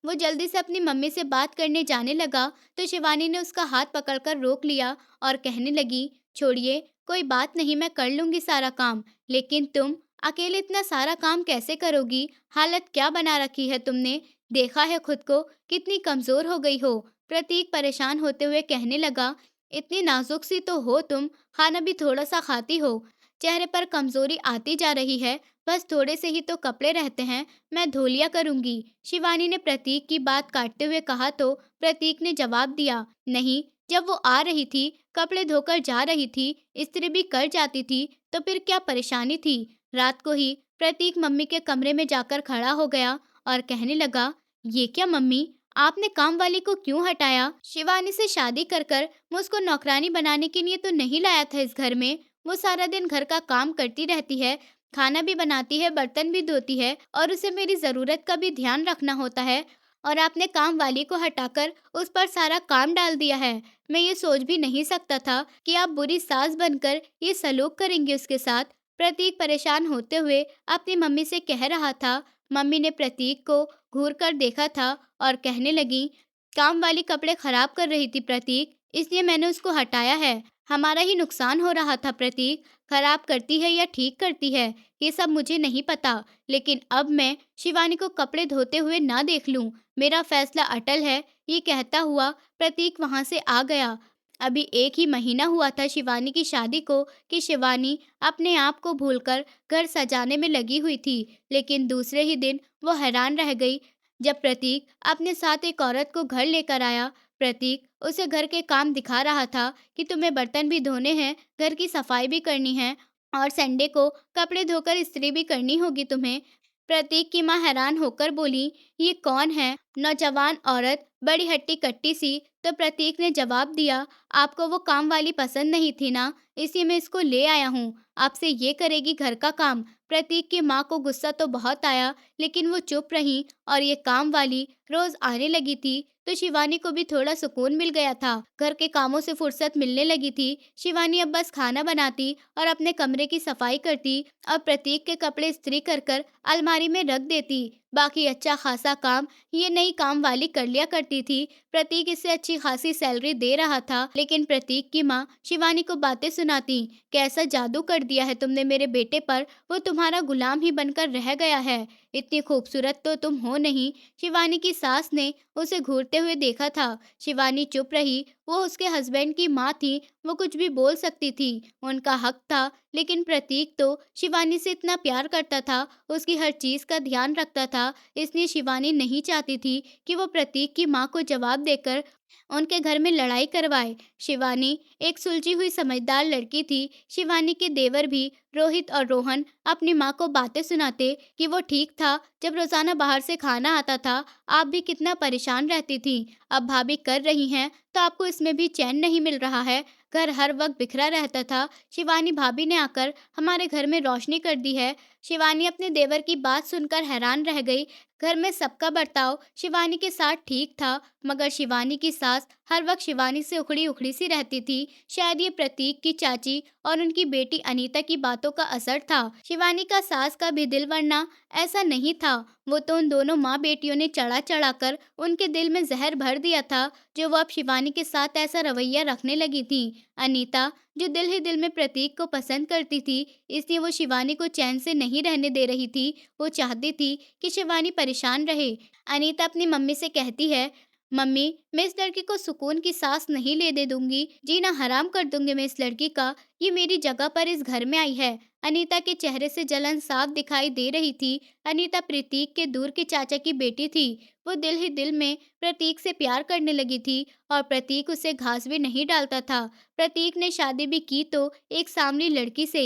वो जल्दी से अपनी मम्मी से बात करने जाने लगा तो शिवानी ने उसका हाथ पकड़कर रोक लिया और कहने लगी, छोड़िए, कोई बात नहीं, मैं कर लूंगी सारा काम। लेकिन तुम अकेले इतना सारा काम कैसे करोगी? हालत क्या बना रखी है तुमने? देखा है खुद को, कितनी कमजोर हो गई हो। प्रतीक परेशान होते हुए कहने लगा, इतनी नाजुक सी तो हो तुम, खाना भी थोड़ा सा खाती हो। चेहरे पर कमजोरी आती जा रही है, बस थोड़े से ही तो कपड़े रहते हैं, मैं धो लिया करूंगी। शिवानी ने प्रतीक की बात काटते हुए कहा तो प्रतीक ने जवाब दिया, नहीं, जब वो आ रही थी, कपड़े धोकर जा रही थी, इस्त्री भी कर जाती थी, तो फिर क्या परेशानी थी? रात को ही प्रतीक मम्मी के कमरे में जाकर खड़ा हो गया और कहने लगा, ये क्या मम्मी, आपने काम वाली को क्यों हटाया? शिवानी से शादी कर कर मुझको नौकरानी बनाने के लिए तो नहीं लाया था इस घर में। वो सारा दिन घर का काम करती रहती है, खाना भी बनाती है, बर्तन भी धोती है और उसे मेरी ज़रूरत का भी ध्यान रखना होता है। और आपने काम वाली को हटाकर उस पर सारा काम डाल दिया है। मैं ये सोच भी नहीं सकता था कि आप बुरी सास बनकर ये सलूक करेंगे उसके साथ। प्रतीक परेशान होते हुए अपनी मम्मी से कह रहा था। मम्मी ने प्रतीक को घूर कर देखा था और कहने लगी, काम वाली कपड़े खराब कर रही थी प्रतीक, इसलिए मैंने उसको हटाया है। हमारा ही नुकसान हो रहा था प्रतीक। खराब करती है या ठीक करती है, ये सब मुझे नहीं पता, लेकिन अब मैं शिवानी को कपड़े धोते हुए ना देख लूं। मेरा फैसला अटल है। ये कहता हुआ प्रतीक वहां से आ गया। अभी 1 ही महीना हुआ था शिवानी की शादी को कि शिवानी अपने आप को भूलकर घर सजाने में लगी हुई थी, लेकिन दूसरे ही दिन वो हैरान रह गई जब प्रतीक अपने साथ एक औरत को घर लेकर आया। प्रतीक उसे घर के काम दिखा रहा था कि तुम्हें बर्तन भी धोने हैं, घर की सफाई भी करनी है और संडे को कपड़े धोकर इस्त्री भी करनी होगी तुम्हें। प्रतीक की माँ हैरान होकर बोली, ये कौन है? नौजवान औरत, बड़ी हट्टी कट्टी सी। तो प्रतीक ने जवाब दिया, आपको वो काम वाली पसंद नहीं थी ना, इसलिए मैं इसको ले आया हूँ। आपसे ये करेगी घर का काम। प्रतीक की माँ को गुस्सा तो बहुत आया, लेकिन वो चुप रही और ये काम वाली रोज आने लगी थी तो शिवानी को भी थोड़ा सुकून मिल गया था। घर के कामों से फुर्सत मिलने लगी थी। शिवानी अब बस खाना बनाती और अपने कमरे की सफाई करती और प्रतीक के कपड़े इस्त्री कर कर अलमारी में रख देती। बाकी अच्छा खासा काम ये नई काम वाली कर लिया करती थी। प्रतीक इससे अच्छी खासी सैलरी दे रहा था, लेकिन प्रतीक की माँ शिवानी को बातें सुनाती, कैसा जादू कर दिया है तुमने मेरे बेटे पर, वो तुम्हारा गुलाम ही बनकर रह गया है। इतनी खूबसूरत तो तुम हो नहीं। शिवानी की सास ने उसे घूरते हुए देखा था। शिवानी चुप रही। वो उसके हस्बैंड की माँ थी, वो कुछ भी बोल सकती थी, उनका हक था। लेकिन प्रतीक तो शिवानी से इतना प्यार करता था, उसकी हर चीज का ध्यान रखता था, इसलिए शिवानी नहीं चाहती थी कि वो प्रतीक की माँ को जवाब देकर उनके घर में लड़ाई करवाए। शिवानी एक सुलझी हुई समझदार लड़की थी। शिवानी के देवर भी रोहित और रोहन अपनी माँ को बातें सुनाते कि वो ठीक था जब रोजाना बाहर से खाना आता था, आप भी कितना परेशान रहती थी। अब भाभी कर रही हैं तो आपको इसमें भी चैन नहीं मिल रहा है। घर हर वक्त बिखरा रहता था। शिवानी भाभी ने आकर हमारे घर में रोशनी कर दी है। शिवानी अपने देवर की बात सुनकर हैरान रह गई। घर में सबका बर्ताव शिवानी के साथ ठीक था, मगर शिवानी की सास हर वक्त शिवानी से उखड़ी उखड़ी सी रहती थी। शायद ये प्रतीक की चाची और उनकी बेटी अनीता की बातों का असर था। शिवानी का सास का भी दिल, वरना ऐसा नहीं था। वो तो उन दोनों माँ बेटियों ने चढ़ा चढ़ा कर उनके दिल में जहर भर दिया था, जो वो अब शिवानी के साथ ऐसा रवैया रखने लगी थी। अनीता, जो दिल ही दिल में प्रतीक को पसंद करती थी, इसलिए वो शिवानी को चैन से नहीं रहने दे रही थी। वो चाहती थी कि शिवानी परेशान रहे। अनीता अपनी मम्मी से कहती है, मम्मी, मैं इस लड़की को सुकून की सांस नहीं लेने दूंगी, जीना हराम कर दूंगी मैं इस लड़की का। ये मेरी जगह पर इस घर में आई है। अनीता के चेहरे से जलन साफ दिखाई दे रही थी। अनीता प्रतीक के दूर के चाचा की बेटी थी। वो दिल ही दिल में प्रतीक से प्यार करने लगी थी और प्रतीक उसे घास भी नहीं डालता था। प्रतीक ने शादी भी की तो एक सामरी लड़की से।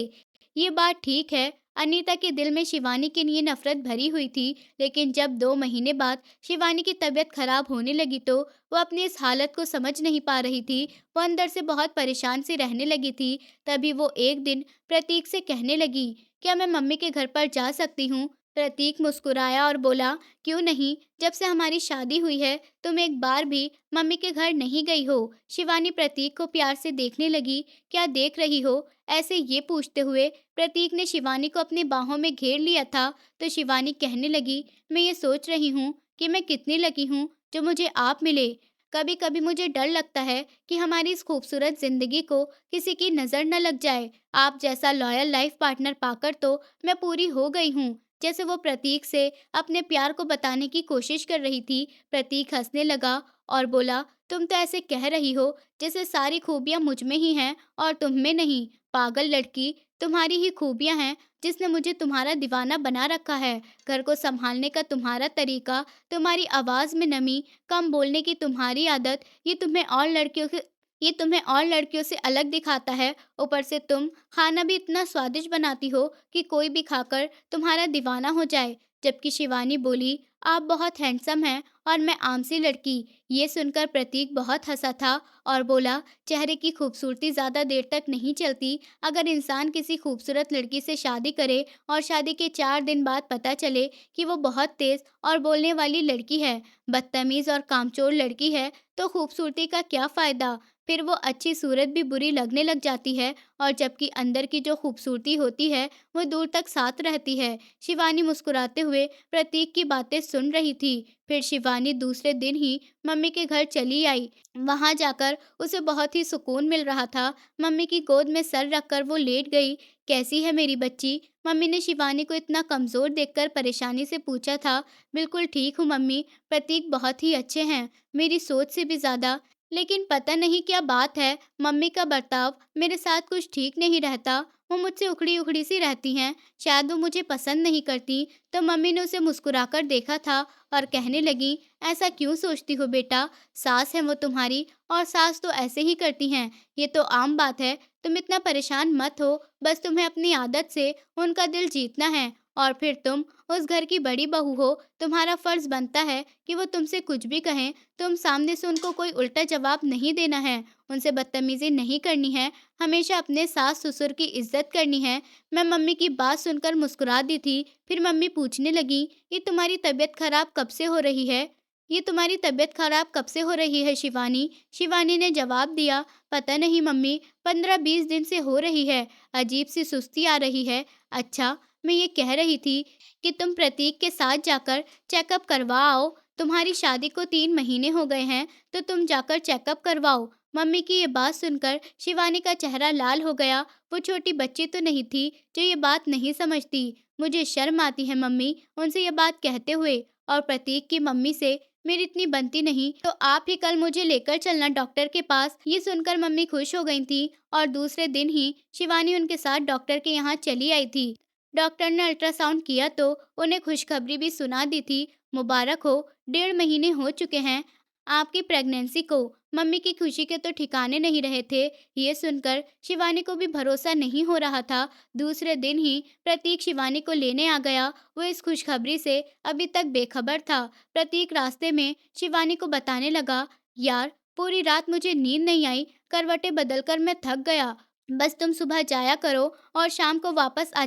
ये बात ठीक है, अनीता के दिल में शिवानी के लिए नफरत भरी हुई थी, लेकिन जब 2 महीने बाद शिवानी की तबीयत खराब होने लगी तो वो अपनी इस हालत को समझ नहीं पा रही थी। वो अंदर से बहुत परेशान सी रहने लगी थी। तभी वो एक दिन प्रतीक से कहने लगी, क्या मैं मम्मी के घर पर जा सकती हूँ? प्रतीक मुस्कुराया और बोला, क्यों नहीं, जब से हमारी शादी हुई है तुम एक बार भी मम्मी के घर नहीं गई हो। शिवानी प्रतीक को प्यार से देखने लगी। क्या देख रही हो? ऐसे ये पूछते हुए प्रतीक ने शिवानी को अपनी बाहों में घेर लिया था। तो शिवानी कहने लगी, मैं ये सोच रही हूँ कि मैं कितनी लकी हूँ जो मुझे आप मिले। कभी-कभी मुझे डर लगता है कि हमारी इस खूबसूरत ज़िंदगी को किसी की नज़र न लग जाए। आप जैसा लॉयल लाइफ़ पार्टनर पाकर तो मैं पूरी हो गई हूँ। जैसे वो प्रतीक से अपने प्यार को बताने की कोशिश कर रही थी। प्रतीक हँसने लगा और बोला, "तुम तो ऐसे कह रही हो जैसे सारी खूबियाँ मुझ में ही हैं और तुम में नहीं। पागल लड़की, तुम्हारी ही खूबियाँ हैं जिसने मुझे तुम्हारा दीवाना बना रखा है। घर को सँभालने का तुम्हारा तरीका, तुम्हारी आवाज़ में नमी, कम बोलने की तुम्हारी आदत, ये तुम्हें और लड़कियों से अलग दिखाता है। ऊपर से तुम खाना भी इतना स्वादिष्ट बनाती हो कि कोई भी खाकर तुम्हारा दीवाना हो जाए।" जबकि शिवानी बोली, "आप बहुत हैंडसम हैं और मैं आम सी लड़की।" ये सुनकर प्रतीक बहुत हँसा था और बोला, "चेहरे की खूबसूरती ज़्यादा देर तक नहीं चलती। अगर इंसान किसी खूबसूरत लड़की से शादी करे और शादी के 4 दिन बाद पता चले कि वो बहुत तेज़ और बोलने वाली लड़की है, बदतमीज़ और कामचोर लड़की है, तो खूबसूरती का क्या फ़ायदा? फिर वो अच्छी सूरत भी बुरी लगने लग जाती है और जबकि अंदर की जो खूबसूरती होती है, वो दूर तक साथ रहती है।" शिवानी मुस्कुराते हुए प्रतीक की बातें सुन रही थी। फिर शिवानी दूसरे दिन ही मम्मी के घर चली आई। वहाँ जाकर उसे बहुत ही सुकून मिल रहा था। मम्मी की गोद में सर रखकर वो लेट गई। "कैसी है मेरी बच्ची?" मम्मी ने शिवानी को इतना कमज़ोर देखकर परेशानी से पूछा था। "बिल्कुल ठीक हूँ मम्मी, प्रतीक बहुत ही अच्छे हैं, मेरी सोच से भी ज़्यादा। लेकिन पता नहीं क्या बात है, मम्मी का बर्ताव मेरे साथ कुछ ठीक नहीं रहता। वो मुझसे उखड़ी-उखड़ी सी रहती हैं, शायद वो मुझे पसंद नहीं करती।" तो मम्मी ने उसे मुस्कुराकर देखा था और कहने लगी, "ऐसा क्यों सोचती हो बेटा? सास है वो तुम्हारी और सास तो ऐसे ही करती हैं, ये तो आम बात है। तुम इतना परेशान मत हो, बस तुम्हें अपनी आदत से उनका दिल जीतना है और फिर तुम उस घर की बड़ी बहू हो, तुम्हारा फ़र्ज़ बनता है कि वो तुमसे कुछ भी कहें, तुम सामने से उनको कोई उल्टा जवाब नहीं देना है, उनसे बदतमीज़ी नहीं करनी है, हमेशा अपने सास-ससुर की इज़्ज़त करनी है।" मैं मम्मी की बात सुनकर मुस्कुरा दी थी। फिर मम्मी पूछने लगी, "ये तुम्हारी तबीयत खराब कब से हो रही है? ये तुम्हारी तबीयत खराब कब से हो रही है शिवानी?" शिवानी ने जवाब दिया, "पता नहीं मम्मी, 15-20 दिन से हो रही है। अजीब सी सुस्ती आ रही है। अच्छा, मैं ये कह रही थी कि तुम प्रतीक के साथ जाकर चेकअप करवा आओ। तुम्हारी शादी को 3 महीने हो गए हैं, तो तुम जाकर चेकअप करवाओ।" मम्मी की ये बात सुनकर शिवानी का चेहरा लाल हो गया। वो छोटी बच्ची तो नहीं थी जो ये बात नहीं समझती। "मुझे शर्म आती है मम्मी उनसे ये बात कहते हुए, और प्रतीक की मम्मी से मेरी इतनी बनती नहीं, तो आप ही कल मुझे लेकर चलना डॉक्टर के पास।" ये सुनकर मम्मी खुश हो गई थी और दूसरे दिन ही शिवानी उनके साथ डॉक्टर के यहाँ चली आई थी। डॉक्टर ने अल्ट्रासाउंड किया तो उन्हें खुशखबरी भी सुना दी थी। "मुबारक हो, 1.5 महीने हो चुके हैं आपकी प्रेगनेंसी को।" मम्मी की खुशी के तो ठिकाने नहीं रहे थे। ये सुनकर शिवानी को भी भरोसा नहीं हो रहा था। दूसरे दिन ही प्रतीक शिवानी को लेने आ गया। वो इस खुशखबरी से अभी तक बेखबर था। प्रतीक रास्ते में शिवानी को बताने लगा, "यार, पूरी रात मुझे नींद नहीं आई, करवटें बदलकर मैं थक गया। बस तुम सुबह जाया करो और शाम को वापस आ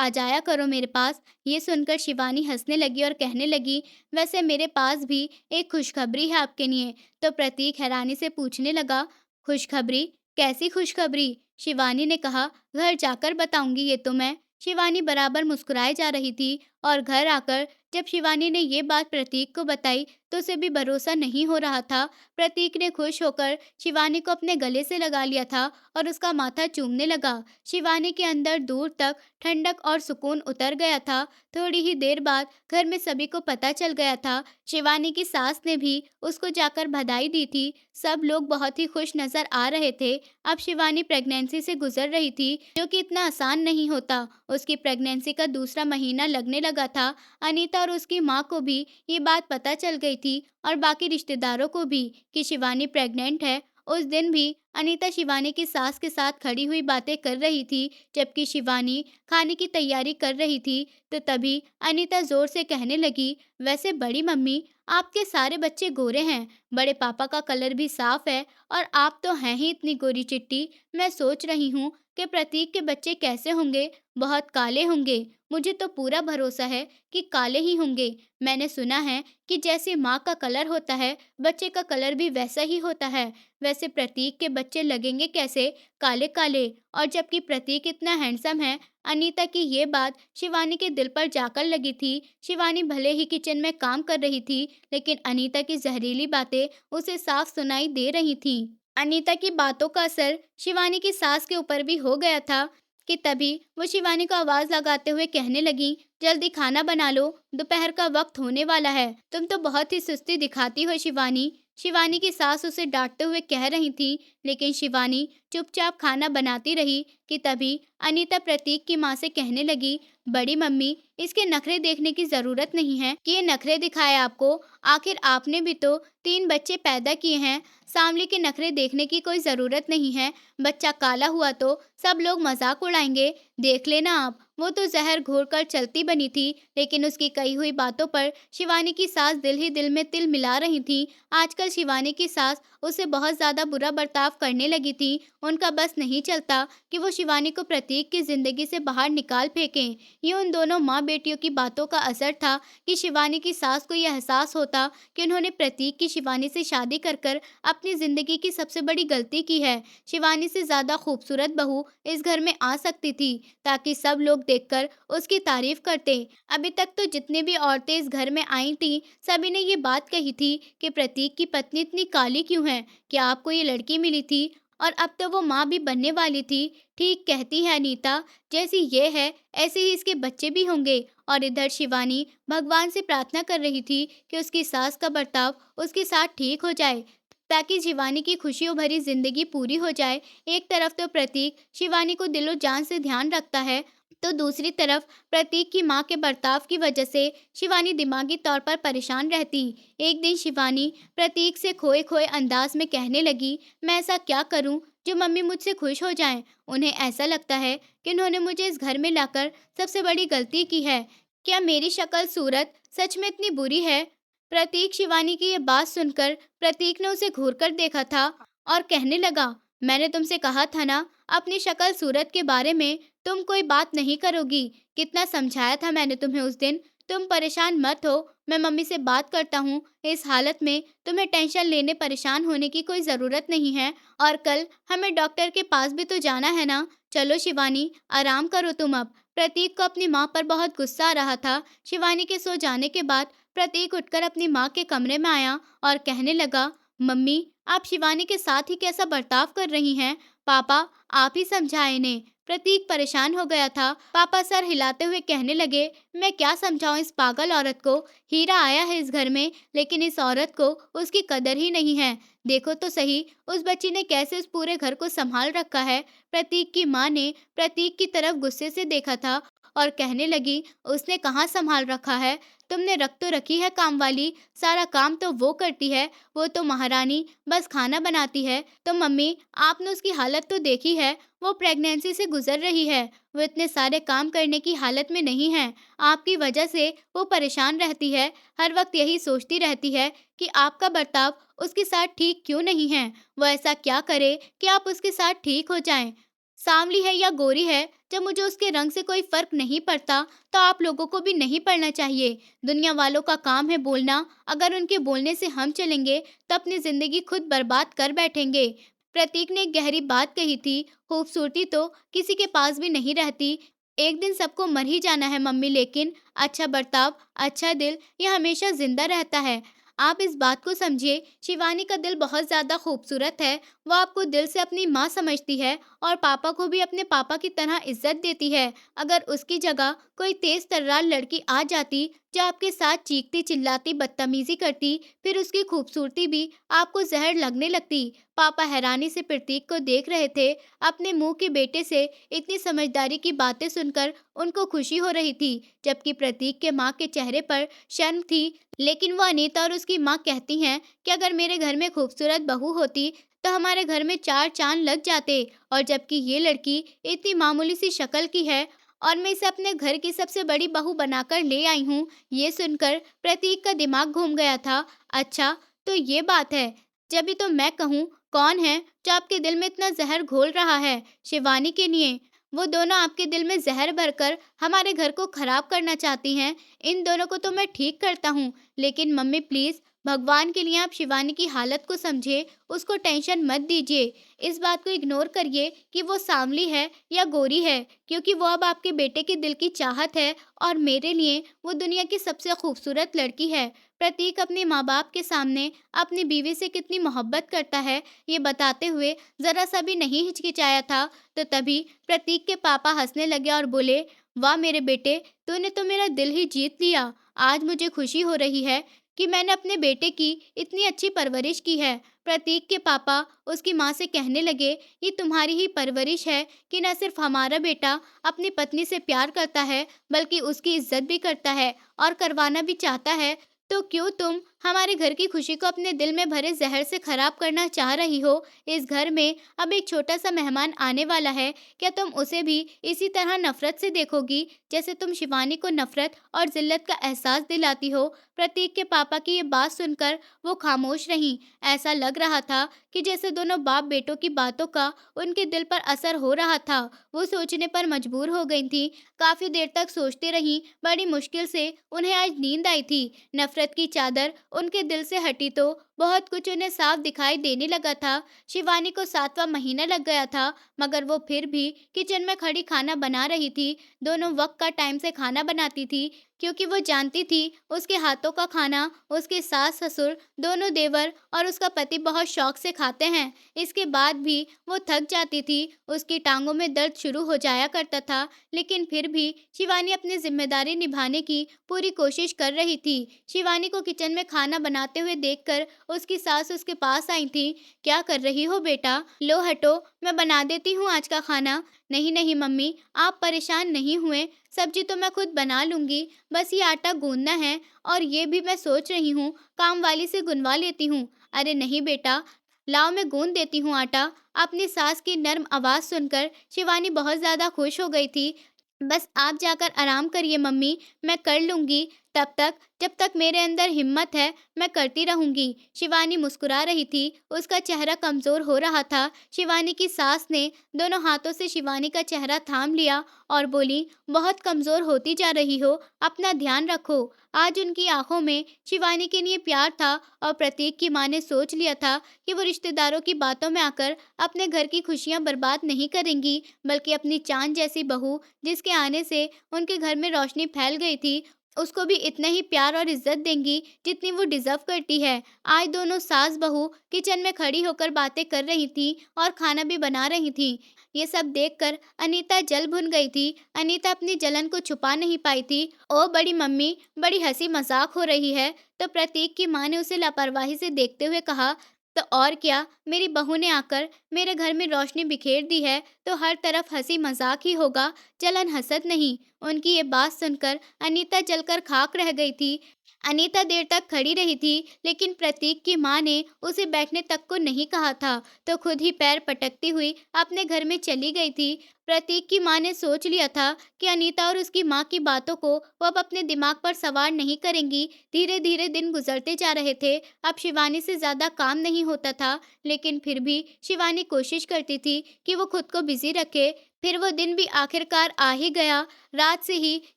जाया करो मेरे पास।" ये सुनकर शिवानी हंसने लगी और कहने लगी, "वैसे मेरे पास भी एक खुशखबरी है आपके लिए।" तो प्रतीक हैरानी से पूछने लगा, "खुशखबरी? कैसी खुशखबरी?" शिवानी ने कहा, "घर जाकर बताऊंगी ये तो मैं।" शिवानी बराबर मुस्कुराए जा रही थी और घर आकर जब शिवानी ने ये बात प्रतीक को बताई तो उसे भी भरोसा नहीं हो रहा था। प्रतीक ने खुश होकर शिवानी को अपने गले से लगा लिया था और उसका माथा चूमने लगा। शिवानी के अंदर दूर तक ठंडक और सुकून उतर गया था। थोड़ी ही देर बाद घर में सभी को पता चल गया था। शिवानी की सास ने भी उसको जाकर बधाई दी थी। सब लोग बहुत ही खुश नजर आ रहे थे। अब शिवानी प्रेगनेंसी से गुजर रही थी, जो कि इतना आसान नहीं होता। उसकी प्रेगनेंसी का दूसरा महीना लगने लगा था। अनीता और उसकी माँ को भी ये बात पता चल गई थी और बाकी रिश्तेदारों को भी कि शिवानी प्रेग्नेंट है। उस दिन भी अनीता शिवानी की सास के साथ खड़ी हुई बातें कर रही थी, जबकि शिवानी खाने की तैयारी कर रही थी। तो तभी अनीता जोर से कहने लगी, "वैसे बड़ी मम्मी, आपके सारे बच्चे गोरे हैं, बड़े पापा का कलर भी साफ है और आप तो हैं ही इतनी गोरी चिट्टी। मैं सोच रही हूँ कि प्रतीक के बच्चे कैसे होंगे, बहुत काले होंगे। मुझे तो पूरा भरोसा है कि काले ही होंगे। मैंने सुना है कि जैसे माँ का कलर होता है, बच्चे का कलर भी वैसा ही होता है। वैसे प्रतीक के बच्चे लगेंगे कैसे काले-काले, और जबकि प्रतीक इतना हैंडसम है, अनीता की ये बात शिवानी के दिल पर जाकर लगी थी। शिवानी भले ही किचन में काम कर रही थी, लेकिन अनीता की जहरीली बातें उसे साफ सुनाई दे रही थीं। अनीता की बातों का असर शिवानी की सास के ऊपर भी हो गया था कि तभी वो शिवानी को आवाज लगाते हुए कहने लगी, जल्दी खाना बना लो, दोपहर का वक्त होने वाला है। तुम तो बहुत ही सुस्ती दिखाती हो शिवानी। शिवानी की सास उसे डांटते हुए कह रही थी, लेकिन शिवानी चुपचाप खाना बनाती रही कि तभी अनीता प्रतीक की माँ से कहने लगी, बड़ी मम्मी, इसके नखरे देखने की जरूरत नहीं है कि ये नखरे दिखाए आपको। आखिर आपने भी तो 3 बच्चे पैदा किए हैं। सांवली के नखरे देखने की कोई जरूरत नहीं है। बच्चा काला हुआ तो सब लोग मजाक उड़ाएंगे। देख लेना आप, वो तो जहर घोर कर चलती बनी थी, लेकिन उसकी कही हुई बातों पर शिवानी की सास दिल ही दिल में तिल मिला रही थी। आजकल शिवानी की सास उससे बहुत ज्यादा बुरा बर्ताव करने लगी थी। उनका बस नहीं चलता कि वो शिवानी को प्रतीक की जिंदगी से बाहर निकाल फेंकें। ये उन दोनों माँ बेटियों की बातों का असर था कि शिवानी की सास को यह एहसास होता कि उन्होंने प्रतीक की शिवानी से शादी कर कर अपनी जिंदगी की सबसे बड़ी गलती की है। शिवानी से ज्यादा खूबसूरत बहू इस घर में आ सकती थी, ताकि सब लोग देखकर उसकी तारीफ करते। अभी तक तो जितनी भी औरतें इस घर में आई थीं, सभी ने ये बात कही थी कि प्रतीक की पत्नी इतनी काली क्यों है, क्या आपको ये लड़की मिली थी? और अब तो वो माँ भी बनने वाली थी। ठीक कहती है अनीता, जैसी ये है ऐसे ही इसके बच्चे भी होंगे। और इधर शिवानी भगवान से प्रार्थना कर रही थी कि उसकी सास का बर्ताव उसके साथ ठीक हो जाए, ताकि शिवानी की खुशियों भरी जिंदगी पूरी हो जाए। एक तरफ तो प्रतीक शिवानी को दिलो जान से ध्यान रखता है, तो दूसरी तरफ प्रतीक की माँ के बर्ताव की वजह से शिवानी दिमागी तौर पर परेशान रहती। एक दिन शिवानी प्रतीक से खोए खोए अंदाज में कहने लगी, मैं ऐसा क्या करूं जो मम्मी मुझसे खुश हो जाएं? उन्हें ऐसा लगता है कि उन्होंने मुझे इस घर में लाकर सबसे बड़ी गलती की है। क्या मेरी शक्ल सूरत सच में इतनी बुरी है? प्रतीक शिवानी की ये बात सुनकर प्रतीक ने उसे घूर कर देखा था और कहने लगा, मैंने तुमसे कहा था ना, अपनी शक्ल सूरत के बारे में तुम कोई बात नहीं करोगी। कितना समझाया था मैंने तुम्हें उस दिन। तुम परेशान मत हो, मैं मम्मी से बात करता हूँ। इस हालत में तुम्हें टेंशन लेने परेशान होने की कोई ज़रूरत नहीं है। और कल हमें डॉक्टर के पास भी तो जाना है ना। चलो शिवानी, आराम करो तुम अब। प्रतीक को अपनी माँ पर बहुत गुस्सा आ रहा था। शिवानी के सो जाने के बाद प्रतीक उठकर अपनी माँ के कमरे में आया और कहने लगा, मम्मी, आप शिवानी के साथ ही कैसा बर्ताव कर रही हैं? पापा, आप ही समझाएं इन्हें। प्रतीक परेशान हो गया था। पापा सर हिलाते हुए कहने लगे, मैं क्या समझाऊं इस पागल औरत को। हीरा आया है इस घर में, लेकिन इस औरत को उसकी कदर ही नहीं है। देखो तो सही, उस बच्ची ने कैसे उस पूरे घर को संभाल रखा है। प्रतीक की माँ ने प्रतीक की तरफ गुस्से से देखा था और कहने लगी, उसने कहाँ संभाल रखा है? तुमने रख तो रखी है काम वाली, सारा काम तो वो करती है। वो तो महारानी बस खाना बनाती है। तो मम्मी, आपने उसकी हालत तो देखी है, वो प्रेगनेंसी से गुजर रही है। वो इतने सारे काम करने की हालत में नहीं है। आपकी वजह से वो परेशान रहती है। हर वक्त यही सोचती रहती है कि आपका बर्ताव उसके साथ ठीक क्यों नहीं है। वो ऐसा क्या करे कि आप उसके साथ ठीक हो जाएं। सांवली है या गोरी है, जब मुझे उसके रंग से कोई फर्क नहीं पड़ता, तो आप लोगों को भी नहीं पड़ना चाहिए। दुनिया वालों का काम है बोलना। अगर उनके बोलने से हम चलेंगे, तो अपनी जिंदगी खुद बर्बाद कर बैठेंगे। प्रतीक ने एक गहरी बात कही थी, खूबसूरती तो किसी के पास भी नहीं रहती। एक दिन सबको मर ही जाना है मम्मी, लेकिन अच्छा बर्ताव, अच्छा दिल, ये हमेशा जिंदा रहता है। आप इस बात को समझिए, शिवानी का दिल बहुत ज्यादा खूबसूरत है। वो आपको दिल से अपनी माँ समझती है और पापा को भी अपने पापा की तरह इज्जत देती है। अगर उसकी जगह कोई तेज तर्रार लड़की आ जाती, जो आपके साथ चीखती चिल्लाती बदतमीजी करती, फिर उसकी खूबसूरती भी आपको जहर लगने लगती। पापा हैरानी से प्रतीक को देख रहे थे। अपने मुंह के बेटे से इतनी समझदारी की बातें सुनकर उनको खुशी हो रही थी, जबकि प्रतीक के माँ के चेहरे पर शर्म थी। लेकिन वो अनीता और उसकी माँ कहती हैं कि अगर मेरे घर में खूबसूरत बहू होती, तो हमारे घर में 4 चांद लग जाते। और जबकि ये लड़की इतनी मामूली सी शक्ल की है और मैं इसे अपने घर की सबसे बड़ी बहू बनाकर ले आई हूँ। ये सुनकर प्रतीक का दिमाग घूम गया था। अच्छा, तो ये बात है। जब भी तो मैं कहूँ, कौन है जो आपके दिल में इतना जहर घोल रहा है? शिवानी के लिए। वो दोनों आपके दिल में जहर भरकर हमारे घर को खराब करना चाहती हैं। इन दोनों को तो मैं ठीक करता हूँ, लेकिन मम्मी प्लीज, भगवान के लिए आप शिवानी की हालत को समझे, उसको टेंशन मत दीजिए। इस बात को इग्नोर करिए कि वो सांवली है या गोरी है, क्योंकि वो अब आपके बेटे के दिल की चाहत है और मेरे लिए वो दुनिया की सबसे खूबसूरत लड़की है। प्रतीक अपने माँ-बाप के सामने अपनी बीवी से कितनी मोहब्बत करता है, ये बताते हुए ज़रा-सा भी नहीं हिचकिचाया था, तो तभी प्रतीक के पापा हँसने लगे और बोले, "वाह मेरे बेटे, तूने तो मेरा दिल ही जीत लिया। आज मुझे खुशी हो रही है कि मैंने अपने बेटे की इतनी अच्छी परवरिश की है।" प्रतीक के पापा उसकी माँ से कहने लगे, "ये तुम्हारी ही परवरिश है कि न सिर्फ हमारा बेटा अपनी पत्नी से प्यार करता है, बल्कि उसकी इज़्ज़त भी करता है और करवाना भी चाहता है। तो क्यों तुम हमारे घर की खुशी को अपने दिल में भरे ज़हर से खराब करना चाह रही हो? इस घर में अब एक छोटा-सा मेहमान आने वाला है, क्या तुम उसे भी इसी तरह नफ़रत से देखोगी, जैसे तुम शिवानी को नफ़रत और ज़िल्लत का एहसास दिलाती हो?" प्रतीक के पापा की ये बात सुनकर वो खामोश रहीं। ऐसा लग रहा था कि जैसे दोनों बाप-बेटों की बातों का उनके दिल पर असर हो रहा था। वो सोचने पर मजबूर हो गई थीं। काफ़ी देर तक सोचती रहीं, बड़ी मुश्किल से उन्हें आज नींद आई थी। नफ़रत की चादर उनके दिल से हटी तो बहुत कुछ उन्हें साफ दिखाई देने लगा था। शिवानी को 7वां महीना लग गया था, मगर वो फिर भी किचन में खड़ी खाना बना रही थी। दोनों वक़्त का टाइम से खाना बनाती थी, क्योंकि वो जानती थी उसके हाथों का खाना उसके सास-ससुर, दोनों देवर और उसका पति बहुत शौक से खाते हैं। इसके बाद भी वो थक जाती थी, उसकी टाँगों में दर्द शुरू हो जाया करता था, लेकिन फिर भी शिवानी अपनी ज़िम्मेदारी निभाने की पूरी कोशिश कर रही थी। शिवानी को किचन में खाना बनाते हुए देखकर उसकी सास उसके पास आई थी। "क्या कर रही हो बेटा? लो हटो, मैं बना देती हूँ आज का खाना।" "नहीं, नहीं मम्मी, आप परेशान नहीं हुए, सब्ज़ी तो मैं खुद बना लूँगी, बस ये आटा गूँथना है और ये भी मैं सोच रही हूँ काम वाली से गुनवा लेती हूँ।" "अरे नहीं बेटा, लाओ मैं गूँथ देती हूँ आटा।" अपनी सास की नर्म आवाज़ सुनकर शिवानी बहुत ज़्यादा खुश हो गई थी। "बस आप जाकर आराम करिए मम्मी, मैं कर लूँगी। तब तक जब तक मेरे अंदर हिम्मत है, मैं करती रहूँगी।" शिवानी मुस्कुरा रही थी, उसका चेहरा कमज़ोर हो रहा था। शिवानी की सास ने दोनों हाथों से शिवानी का चेहरा थाम लिया और बोली, "बहुत कमज़ोर होती जा रही हो, अपना ध्यान रखो।" आज उनकी आँखों में शिवानी के लिए प्यार था और प्रतीक की माँ ने सोच लिया था कि वो रिश्तेदारों की बातों में आकर अपने घर की खुशियाँ बर्बाद नहीं करेंगी, बल्कि अपनी चाँद जैसी बहू, जिसके आने से उनके घर में रोशनी फैल गई थी, उसको भी इतना ही प्यार और इज़्ज़त देंगी जितनी वो डिज़र्व करती है। आज दोनों सास-बहू किचन में खड़ी होकर बातें कर रही थीं और खाना भी बना रही थीं। ये सब देखकर अनीता जल भुन गई थी। अनीता अपनी जलन को छुपा नहीं पाई थी। "ओह बड़ी मम्मी, बड़ी हँसी-मज़ाक हो रही है।" तो प्रतीक की माँ ने उसे लापरवाही से देखते हुए कहा, "तो और क्या, मेरी बहू ने आकर मेरे घर में रोशनी बिखेर दी है, तो हर तरफ हँसी-मज़ाक ही होगा, जलन हसद नहीं।" उनकी ये बात सुनकर अनीता जलकर खाक रह गई थी। अनीता देर तक खड़ी रही थी, लेकिन प्रतीक की माँ ने उसे बैठने तक को नहीं कहा था, तो खुद ही पैर पटकती हुई अपने घर में चली गई थी। प्रतीक की माँ ने सोच लिया था कि अनीता और उसकी माँ की बातों को वो अब अपने दिमाग पर सवार नहीं करेंगी। धीरे-धीरे दिन गुजरते जा रहे थे। अब शिवानी से ज़्यादा काम नहीं होता था, लेकिन फिर भी शिवानी कोशिश करती थी कि वो खुद को बिज़ी रखे। फिर वो दिन भी आखिरकार आ ही गया। रात से ही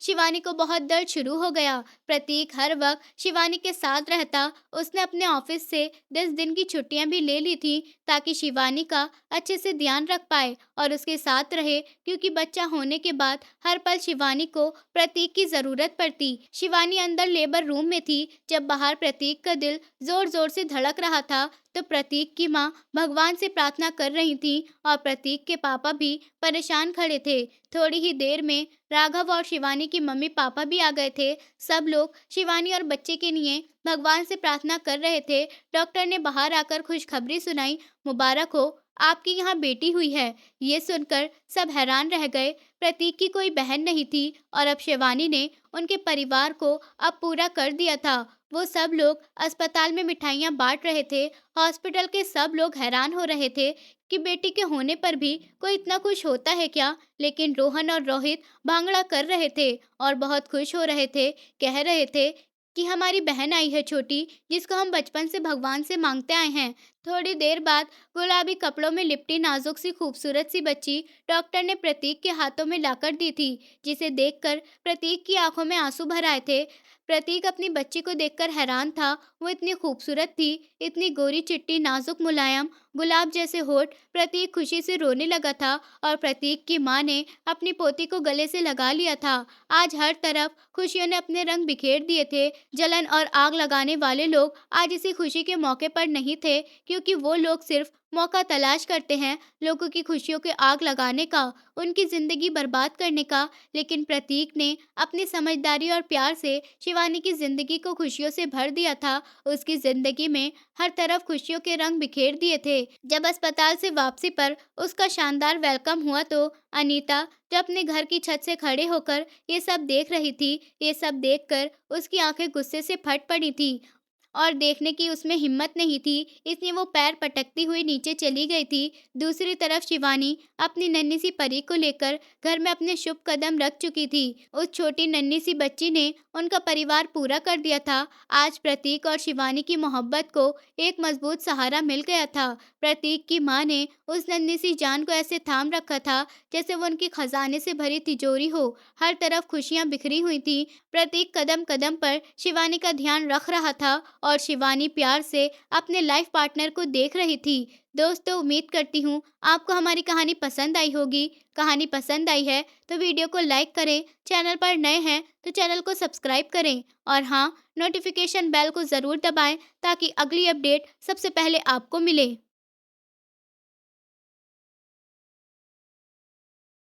शिवानी को बहुत दर्द शुरू हो गया। प्रतीक हर वक्त शिवानी के साथ रहता। उसने अपने ऑफिस से 10 दिन की छुट्टियां भी ले ली थी, ताकि शिवानी का अच्छे से ध्यान रख पाए और उसके साथ रहे, क्योंकि बच्चा होने के बाद हर पल शिवानी को प्रतीक की ज़रूरत पड़ती। शिवानी अंदर लेबर रूम में थी, जब बाहर प्रतीक का दिल ज़ोर-ज़ोर से धड़क रहा था, तो प्रतीक की माँ भगवान से प्रार्थना कर रही थी और प्रतीक के पापा भी परेशान खड़े थे। थोड़ी ही देर में राघव और शिवानी की मम्मी-पापा भी आ गए थे। सब लोग शिवानी और बच्चे के लिए भगवान से प्रार्थना कर रहे थे। डॉक्टर ने बाहर आकर खुशखबरी सुनाई, "मुबारक हो, आपकी यहाँ बेटी हुई है।" ये सुनकर सब हैरान रह गए। प्रतीक की कोई बहन नहीं थी और अब शिवानी ने उनके परिवार को अब पूरा कर दिया था। वो सब लोग अस्पताल में मिठाइयाँ बाँट रहे थे। हॉस्पिटल के सब लोग हैरान हो रहे थे कि बेटी के होने पर भी कोई इतना खुश होता है क्या? लेकिन रोहन और रोहित भांगड़ा कर रहे थे और बहुत खुश हो रहे थे। कह रहे थे कि हमारी बहन आई है छोटी, जिसको हम बचपन से भगवान से मांगते आए हैं। थोड़ी देर बाद गुलाबी कपड़ों में लिपटी नाजुक सी खूबसूरत सी बच्ची डॉक्टर ने प्रतीक के हाथों में लाकर दी थी, जिसे देखकर प्रतीक की आंखों में आंसू भर आए थे। प्रतीक अपनी बच्ची को देखकर हैरान था। वो इतनी खूबसूरत थी, इतनी गोरी चिट्टी, नाजुक, मुलायम, गुलाब जैसे होठ। प्रतीक खुशी से रोने लगा था और प्रतीक की माँ ने अपनी पोती को गले से लगा लिया था। आज हर तरफ खुशियों ने अपने रंग बिखेर दिए थे। जलन और आग लगाने वाले लोग आज इसी खुशी के मौके पर नहीं थे, क्योंकि वो लोग सिर्फ मौका तलाश करते हैं लोगों की खुशियों के आग लगाने का, उनकी जिंदगी बर्बाद करने का। लेकिन प्रतीक ने अपनी समझदारी और प्यार से शिवानी की जिंदगी को खुशियों से भर दिया था। उसकी जिंदगी में हर तरफ खुशियों के रंग बिखेर दिए थे। जब अस्पताल से वापसी पर उसका शानदार वेलकम हुआ तो अनीता, जो अपने घर की छत से खड़े होकर ये सब देख रही थी, ये सब देखकर उसकी आंखें गुस्से से फट पड़ी थी और देखने की उसमें हिम्मत नहीं थी, इसलिए वो पैर पटकती हुई नीचे चली गई थी। दूसरी तरफ शिवानी अपनी नन्ही सी परी को लेकर घर में अपने शुभ कदम रख चुकी थी। उस छोटी नन्ही सी बच्ची ने उनका परिवार पूरा कर दिया था। आज प्रतीक और शिवानी की मोहब्बत को एक मजबूत सहारा मिल गया था। प्रतीक की माँ ने उस नन्ही सी जान को ऐसे थाम रखा था जैसे वो उनकी खजाने से भरी तिजोरी हो। हर तरफ खुशियां बिखरी हुई थी। प्रतीक कदम कदम पर शिवानी का ध्यान रख रहा था और शिवानी प्यार से अपने लाइफ पार्टनर को देख रही थी। दोस्तों, उम्मीद करती हूँ आपको हमारी कहानी पसंद आई होगी। कहानी पसंद आई है तो वीडियो को लाइक करें, चैनल पर नए हैं तो चैनल को सब्सक्राइब करें और हाँ, नोटिफिकेशन बेल को ज़रूर दबाएं ताकि अगली अपडेट सबसे पहले आपको मिले।